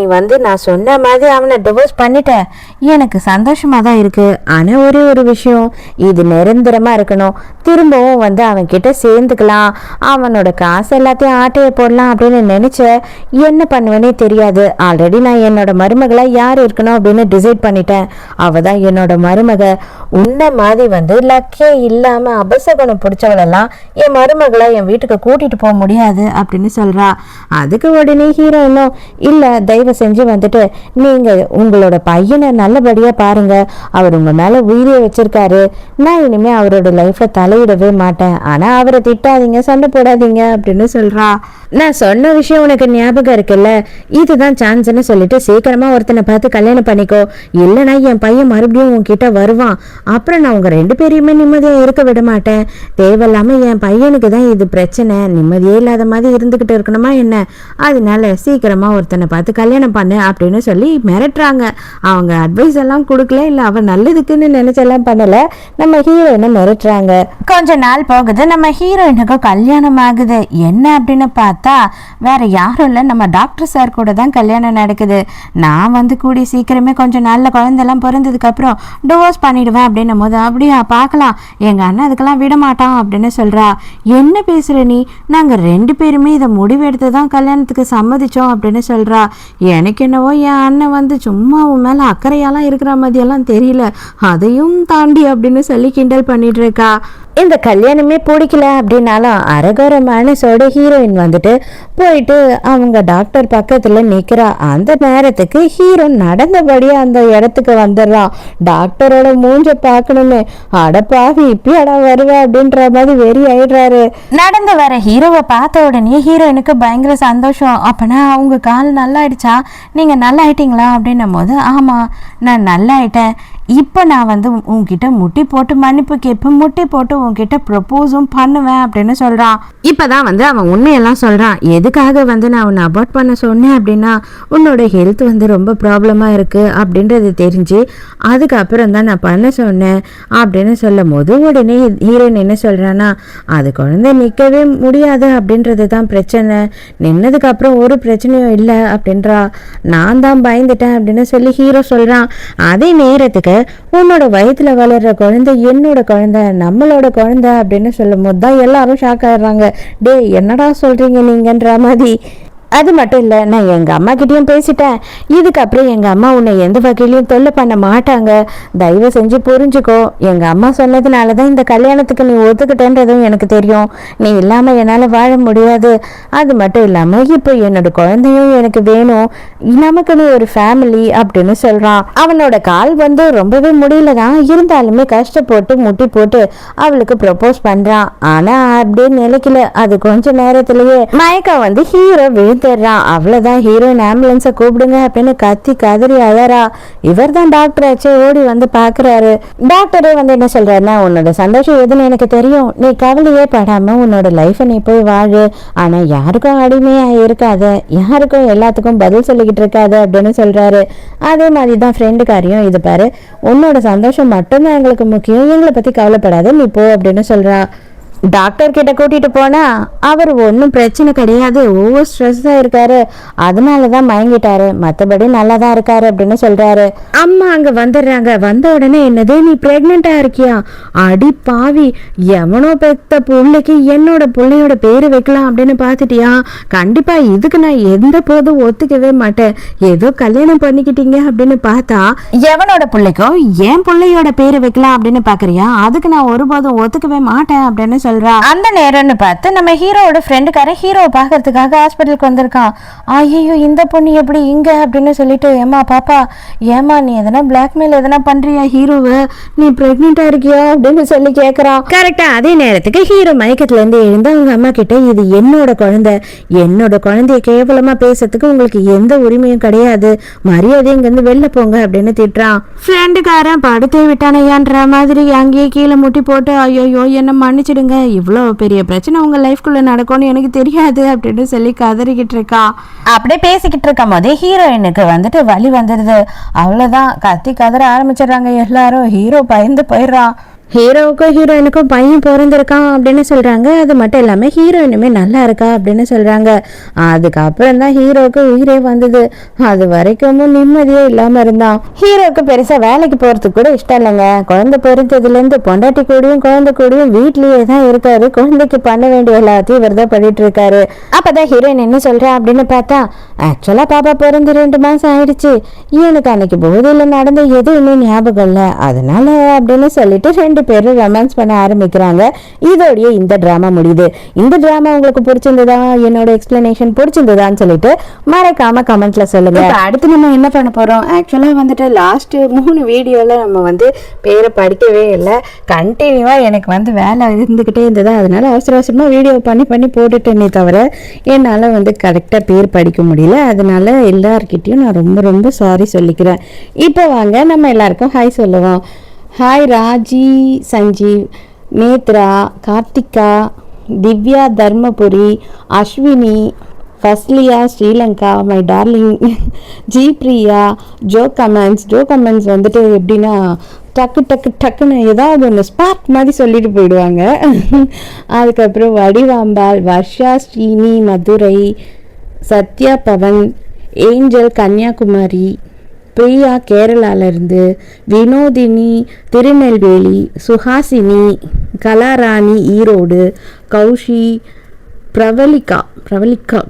Speaker 1: நான் சொன்ன மாதிரி அவனை டிவோர்ஸ் பண்ணிட்ட, எனக்கு சந்தோஷமாக தான் இருக்கு. ஆனால் ஒரே ஒரு விஷயம், இது நிரந்தரமாக இருக்கணும். திரும்பவும் அவன் கிட்ட சேர்ந்துக்கலாம், அவனோட காசு எல்லாத்தையும் ஆட்டையை போடலாம் அப்படின்னு நினைச்ச என்ன பண்ணுவேனே தெரியாது. ஆல்ரெடி நான் என்னோட மருமகளை யார் இருக்கணும் அப்படின்னு டிசைட் பண்ணிட்டேன். அவ தான் என்னோட மருமக. உன்ன மாதிரி லக்கே இல்லாம அபசகுணம் பிடிச்சவளெல்லாம் என் மருமகளை என் வீட்டுக்கு கூட்டிட்டு போக முடியாது அப்படின்னு சொல்றா. அதுக்கு உடனே ஹீரோ இன்னும் இல்ல, தயவு செஞ்சு நீங்க உங்களோட பையனை நல்லபடியா பாருங்க, அவர் உங்க மேல உயிரியை வச்சிருக்காரு. நான் இனிமே அவரோட லைஃப்ல தலையிடவே மாட்டேன். ஆனா அவரை திட்டாதீங்க, சண்டை போடாதீங்க அப்படின்னு சொல்றா. நான் சொன்ன விஷயம் உனக்கு ஞாபகம் இருக்குல்ல, இதுதான் சான்ஸ்ன்னு சொல்லிட்டு சீக்கிரமா ஒருத்தனை பார்த்து கல்யாணம் பண்ணிக்கோ, இல்லைன்னா என் பையன் மறுபடியும் உன்கிட்ட வருவான். அப்புறம் நான் உங்க 2 பேரையுமே நிம்மதியா இருக்க விட மாட்டேன். தேவையில்லாம என் பையனுக்கு தான் இது பிரச்சனை, நிம்மதியே இல்லாத மாதிரி இருந்துகிட்டு இருக்கணுமா என்ன? அதனால சீக்கிரமா ஒருத்தனை பார்த்து கல்யாணம் பண்ணு அப்படின்னு சொல்லி மிரட்டுறாங்க. அவங்க அட்வைஸ் எல்லாம் கொடுக்கல, இல்ல அவ நல்லதுக்குன்னு நினைச்செல்லாம் பண்ணல, நம்ம ஹீரோயினை மிரட்டுறாங்க. கொஞ்ச நாள் போகுது, நம்ம ஹீரோயினுக்கு கல்யாணம் ஆகுது. என்ன அப்படின்னு பார்த்தா வேற யாரும் இல்ல, நம்ம டாக்டர் சார் கூட தான் கல்யாணம் நடக்குது. நான் கூடி சீக்கிரமே கொஞ்சம் நல்ல குழந்தைலாம் பிறந்ததுக்கு அப்புறம் டிவோர்ஸ் பண்ணிடுவேன் அப்படின்னும் போது, அப்படியா பார்க்கலாம், எங்க அண்ணன் அதுக்கெல்லாம் விட மாட்டான் அப்படின்னு சொல்றா. என்ன பேசுற நீ, நாங்க 2 பேருமே இதை முடிவெடுத்து தான் கல்யாணத்துக்கு சம்மதிச்சோம் அப்படின்னு சொல்றா. எனக்கு என்னவோ என் அண்ணன் சும்மா உன் மேல அக்கறையெல்லாம் இருக்கிற மாதிரியெல்லாம் தெரியல, அதையும் தாண்டி அப்படின்னு சொல்லி கிண்டல் பண்ணிட்டு இருக்கா. இந்த கல்யாணமே பிடிக்கல அப்படின்னாலும் அரகோர மனசோட ஹீரோயின் போயிட்டு அவங்க டாக்டர் பக்கத்துல நிக்கிறா. அந்த நேரத்துக்கு ஹீரோ நடந்தபடியே அந்த இடத்துக்கு வந்துடுறான். டாக்டரோட மூஞ்ச பார்க்கணுமே, அடப்பாவி இப்பயாடா வருவ அப்படின்ற மாதிரி வெறி ஆயிடுறாரு. நடந்து வர ஹீரோவை பார்த்த உடனே ஹீரோயினுக்கு பயங்கர சந்தோஷம். அப்பனா அவங்க கால் நல்லா ஆயிடுச்சா, நீங்க நல்லா ஆயிட்டீங்களா அப்படின்னும் போது, ஆமா நான் நல்லா ஆயிட்டேன், இப்போ நான் உன்கிட்ட முட்டி போட்டு மன்னிப்பு கேட்பேன், முட்டி போட்டு உன்கிட்ட ப்ரப்போஸும் பண்ணுவேன் அப்படின்னு சொல்கிறான். இப்போ தான் அவன் உண்மையெல்லாம் சொல்கிறான். எதுக்காக நான் உன்னை அபார்ட் பண்ண சொன்னேன் அப்படின்னா, உன்னோட ஹெல்த் ரொம்ப ப்ராப்ளமாக இருக்குது அப்படின்றது தெரிஞ்சு அதுக்கப்புறம் தான் நான் பண்ண சொன்னேன் அப்படின்னு சொல்லும் போது, உடனே ஹீரோயின் என்ன சொல்கிறான்னா, அது குழந்தை நிற்கவே முடியாது அப்படின்றது தான் பிரச்சனை, நின்னதுக்கப்புறம் ஒரு பிரச்சனையும் இல்லை அப்படின்றா. நான் தான் பயந்துட்டேன் அப்படின்னு சொல்லி ஹீரோ சொல்கிறான். அதே நேரத்துக்கு உன்னோட வயிற்றுல வளர்ற குழந்தை என்னோட குழந்தை, நம்மளோட குழந்தை அப்படின்னு சொல்லும் போது தான் எல்லாரும் ஷாக் ஆயிடுறாங்க. டே என்னடா சொல்றீங்க நீங்கன்ற மாதிரி. அது மட்டும் இல்லை, நான் எங்கள் அம்மா கிட்டேயும் பேசிட்டேன், இதுக்கப்புறம் எங்கள் அம்மா உன்னை எந்த வகையிலையும் தொல்லை பண்ண மாட்டாங்க, தயவு செஞ்சு புரிஞ்சுக்கோ. எங்கள் அம்மா சொன்னதுனால தான் இந்த கல்யாணத்துக்கு நீ ஒத்துக்கிட்டேன்றதும் எனக்கு தெரியும், நீ இல்லாமல் என்னால் வாழ முடியாது. அது மட்டும் இல்லாமல் இப்போ என்னோட குழந்தையும் எனக்கு வேணும், நமக்குன்னு ஒரு ஃபேமிலி அப்படின்னு சொல்கிறான். அவனோட கால் ரொம்பவே முடியல தான், இருந்தாலுமே கஷ்டப்பட்டு முட்டி போட்டு அவளுக்கு ப்ரப்போஸ் பண்ணுறான். ஆனால் அப்படியே நிலைக்கல. அது கொஞ்ச நேரத்திலேயே மயக்கா ஹீரோ தர்றான். அவ்வளவுதான், ஹீரோயின் ஆம்புலன்ஸை கூப்பிடுங்க அப்படின்னு கத்தி கதறி அழறா. இவர் தான் டாக்டர் ஆச்சு, ஓடி பாக்குறாரு. டாக்டரே என்ன சொல்றாருன்னா, உன்னோட சந்தோஷம் எதுன்னு எனக்கு தெரியும், நீ கவலையே படாம உன்னோட லைஃபை நீ போய் வாழு, ஆனா யாருக்கும் அடிமையா இருக்காத, யாருக்கும் எல்லாத்துக்கும் பதில் சொல்லிக்கிட்டு இருக்காத அப்படின்னு சொல்றாரு. அதே மாதிரிதான் ஃப்ரெண்டுக்காரியும், இது பாரு உன்னோட சந்தோஷம் மட்டும்தான் எங்களுக்கு முக்கியம், எங்களை பத்தி கவலைப்படாத, நீ போ அப்படின்னு சொல்றா. டாக்டர் கிட்ட கூட்டிட்டு போனா அவர் ஒன்றும் பிரச்சனை கிடையாது, ஓவர் ஸ்ட்ரெஸ்ஸா இருக்காரு, அதனாலதான் மயங்கிட்டாரு, மற்றபடி நல்லா தான் இருக்காரு அப்படின்னு சொல்றாரு. அம்மா அங்க வந்துடுறாங்க. வந்த உடனே, என்னது நீ பிரெக்னெண்டா இருக்கியா, அடி பாவி, எவனோ பெத்த பிள்ளைக்கு என்னோட பிள்ளையோட பேரு வைக்கலாம் அப்படின்னு பாத்துட்டியா, கண்டிப்பா இதுக்கு நான் எந்த போதும் ஒத்துக்கவே மாட்டேன், ஏதோ கல்யாணம் பண்ணிக்கிட்டீங்க அப்படின்னு பார்த்தா எவனோட பிள்ளைக்கோ என் பிள்ளையோட பேரு வைக்கலாம் அப்படின்னு பாக்குறியா, அதுக்கு நான் ஒருபோதும் ஒத்துக்கவே மாட்டேன் அப்படின்னு சொல்றா. அந்த நேரம்னு பார்த்து நம்ம ஹீரோவோட ஃப்ரெண்டுக்கார ஹீரோவை பார்க்கறதுக்காக ஹாஸ்பிட்டலுக்கு வந்திருக்கான். ஐயோ இந்த பொண்ணு எப்படி இங்க அப்படின்னு சொல்லிட்டு, ஏமா பாப்பா, ஏமா நீ எதனா பிளாக்மெயில் எதனா பண்றியா ஹீரோவை, நீ பிரெக்னெண்டா இருக்கியா அப்படின்னு சொல்லி கேட்கறான். கரெக்டா அதே நேரத்துக்கு ஹீரோ மயக்கத்துல இருந்து எழுந்து அவங்க அம்மா கிட்ட, இது என்னோட குழந்தை, என்னோட குழந்தைய கேவலமா பேசுறதுக்கு உங்களுக்கு எந்த உரிமையும் கிடையாது, மரியாதை இங்க இருந்து வெளில போங்க அப்படின்னு திட்டுறான். ஃப்ரெண்டுக்காரன் படுத்தே விட்டானையான்ற மாதிரி அங்கேயே கீழே முட்டி போட்டு, ஐயோ என்ன மன்னிச்சிடுங்க, இவ்வளோ பெரிய பிரச்சனை உங்கள் லைஃப்குள்ளே நடக்கும்னு எனக்கு தெரியாது அப்படின்னு சொல்லி கதறிக்கிட்டு இருக்கா. அப்படியே பேசிக்கிட்டு இருக்கும் போதே ஹீரோயினுக்கு வந்துட்டு வலி வந்துடுது. அவ்வளோதான், கத்தி கதற ஆரம்பிச்சிடுறாங்க எல்லாரும். ஹீரோ பயந்து போயிடுறான். ஹீரோவுக்கும் ஹீரோயினுக்கும் பையன் பிறந்திருக்கான் அப்படின்னு சொல்கிறாங்க. அது மட்டும் இல்லாமல் ஹீரோயினுமே நல்லா இருக்கா அப்படின்னு சொல்கிறாங்க. அதுக்கப்புறம் தான் ஹீரோவுக்கு உயிரே வந்தது. அது வரைக்கும் நிம்மதியே இல்லாமல் இருந்தான். ஹீரோவுக்கு பெருசாக வேலைக்கு போகிறதுக்கு கூட இஷ்டம் இல்லைங்க. குழந்தை பிறந்ததுலேருந்து பொண்டாட்டி கூடயும் குழந்தை கூடயும் வீட்லேயே தான் இருக்காரு. குழந்தைக்கு பண்ண வேண்டிய எல்லாத்தையும் இவர் தான் பண்ணிட்டு இருக்காரு. அப்போ தான் ஹீரோயின் என்ன சொல்கிறா அப்படின்னு பார்த்தா, ஆக்சுவலாக பாப்பா பிறந்து 2 மாதம் ஆயிடுச்சு. எனக்கு அன்னைக்கு போதையில் நடந்த எதுவுமே ஞாபகம் இல்லை, அதனால அப்படின்னு சொல்லிட்டு 2 பேரும் ரொமான்ஸ் பண்ண ஆரம்பிக்கிறாங்க. இதோடய இந்த டிராமா முடியுது. இந்த டிராமா உங்களுக்கு பிடிச்சிருந்ததா, என்னோட எக்ஸ்பிளனேஷன் பிடிச்சிருந்ததான்னு சொல்லிட்டு மறக்காம கமெண்ட்ல சொல்லுங்க. அடுத்து நம்ம என்ன பண்ண போறோம், ஆக்சுவலா வந்துட்டு லாஸ்ட் 3 வீடியோல நம்ம வந்து பேரை படிக்கவே இல்லை. கண்டினியூவா எனக்கு வந்து வேலை இருந்துகிட்டே இருந்தது. அதனால அவசர அவசரமா வீடியோ பண்ணி போட்டுட்டேனே தவிர என்னால் வந்து கரெக்டாக பேர் படிக்க முடியல. அதனால எல்லார்கிட்டையும் நான் ரொம்ப ரொம்ப சாரி சொல்லிக்கிறேன். இப்போ வாங்க நம்ம எல்லாருக்கும் ஹாய் சொல்லுவோம். Hi Raji, Sanjeev, Nethra, Karthika, Divya Dharmapuri, Ashwini, Fasliya, Sri Lanka, my darling, G Priya, so comments வந்துட்டு எப்படின்னா டக்குன்னு ஏதாவது ஒன்று ஸ்பார்க் மாதிரி சொல்லிட்டு போயிடுவாங்க. அதுக்கப்புறம் வடிவாம்பாள், வர்ஷா, ஸ்ரீனி, மதுரை, சத்யா, பவன், ஏஞ்சல், கன்னியாகுமரி, பிரியா கேரளாவிலேருந்து, வினோதினி திருநெல்வேலி, சுஹாசினி, கலாராணி ஈரோடு, கௌஷி, பிரவலிகா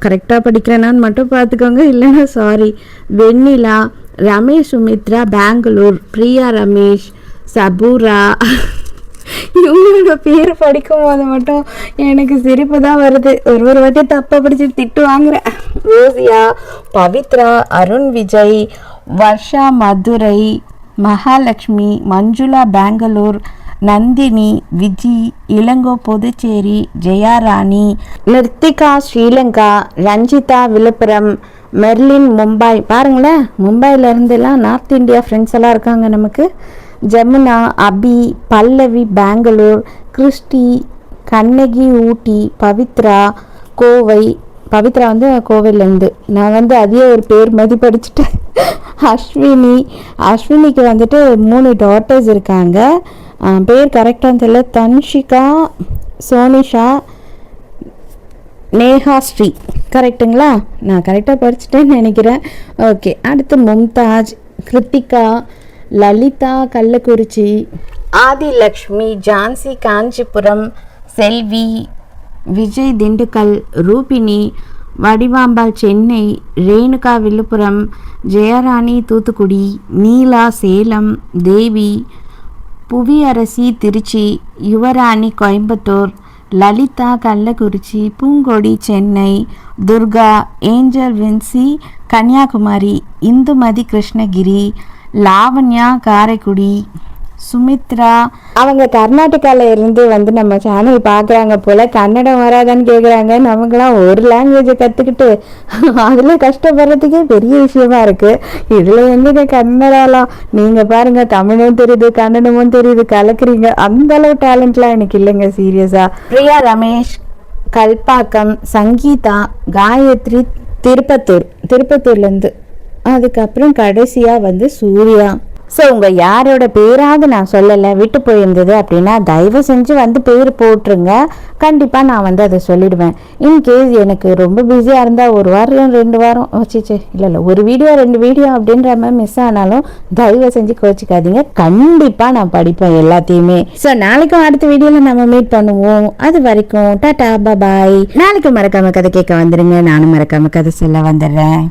Speaker 1: கரெக்டாக படிக்கிறேனான்னு மட்டும் பார்த்துக்கோங்க, இல்லைன்னா சாரி, வெண்ணிலா, ரமேஷ் சுமித்ரா பெங்களூர், பிரியா ரமேஷ், சபூரா. இவங்களோட பேர் படிக்கும் போது மட்டும் எனக்கு சிரிப்பு தான் வருது. ஒரு வாட்டி தப்பாக படித்து திட்டு வாங்குறேன். ரோசியா, பவித்ரா, அருண் விஜய், வர்ஷா மதுரை, மகாலட்சுமி, மஞ்சுளா பெங்களூர், நந்தினி, விஜி, இளங்கோ புதுச்சேரி, ஜெயாராணி, நிர்த்திகா ஸ்ரீலங்கா, ரஞ்சிதா விழுப்புரம், மெர்லின் மும்பை. பாருங்களேன், மும்பையிலேருந்துலாம் நார்த் இந்தியா ஃப்ரெண்ட்ஸ் எல்லாம் இருக்காங்க நமக்கு. ஜமுனா, அபி, பல்லவி பெங்களூர், கிறிஸ்டி, கண்ணகி ஊட்டி, பவித்ரா கோவை. பவித்ரா வந்து கோவையிலேருந்து. நான் வந்து அதே ஒரு பேர் மாதிரி படிச்சுட்டேன். அஸ்வினிக்கு வந்துட்டு 3 டாட்டர்ஸ் இருக்காங்க. பேர் கரெக்டாக தெரியல. தன்ஷிகா, சோனிஷா, நேஹா ஸ்ரீ. கரெக்டுங்களா? நான் கரெக்டாக படிச்சுட்டேன்னு நினைக்கிறேன். ஓகே. அடுத்து மும்தாஜ், கிருத்திகா, லலிதா கள்ளக்குறிச்சி, ஆதிலக்ஷ்மி, ஜான்சி காஞ்சிபுரம், செல்வி, விஜய் திண்டுக்கல், ரூபினி, வடிவாம்பாள் சென்னை, ரேணுகா விழுப்புரம், ஜெயராணி தூத்துக்குடி, நீலா சேலம், தேவி, புவியரசி திருச்சி, யுவராணி கோயம்புத்தூர், லலிதா கள்ளக்குறிச்சி, பூங்கொடி சென்னை, துர்கா, ஏஞ்சல் வின்சி கன்னியாகுமரி, இந்துமதி கிருஷ்ணகிரி, லாவண்யா காரைக்குடி, சுமித்ரா அவங்க கர்நாடகாவில் இருந்து வந்து நம்ம சேனல் பார்க்குறாங்க போல். கன்னடம் வராதான்னு கேட்குறாங்க. நமக்குலாம் ஒரு லாங்குவேஜை கற்றுக்கிட்டு அதில் கஷ்டப்படுறதுக்கே பெரிய விஷயமா இருக்குது. இதில் எங்கே கன்னடாலாம் நீங்கள் பாருங்கள், தமிழும் தெரியுது கன்னடமும் தெரியுது, கலக்குறீங்க. அந்தளவு டேலண்ட்லாம் எனக்கு இல்லைங்க சீரியஸாக. பிரியா ரமேஷ் கல்பாக்கம், சங்கீதா, காயத்ரி திருப்பத்தூர்லேருந்து. அதுக்கப்புறம் கடைசியாக வந்து சூர்யா. ஸோ உங்கள் யாரோட பேராவது நான் சொல்லலை, விட்டு போயிருந்தது அப்படின்னா தயவு செஞ்சு வந்து பேர் போட்டுருங்க. கண்டிப்பாக நான் வந்து அதை சொல்லிடுவேன். இன்கேஸ் எனக்கு ரொம்ப பிஸியாக இருந்தால் 1 வாரம் 2 வாரம் வச்சிச்சு இல்லை ஒரு வீடியோ 2 வீடியோ அப்படின்ற மாதிரி மிஸ் ஆனாலும் தயவு செஞ்சு கோச்சிக்காதீங்க. கண்டிப்பாக நான் படிப்பேன் எல்லாத்தையுமே. ஸோ நாளைக்கும் அடுத்த வீடியோவில் நம்ம மீட் பண்ணுவோம். அது வரைக்கும் டாடா பாய். நாளைக்கு மறக்காம கதை கேட்க வந்துடுங்க. நானும் மறக்காம கதை சொல்ல வந்துடுறேன்.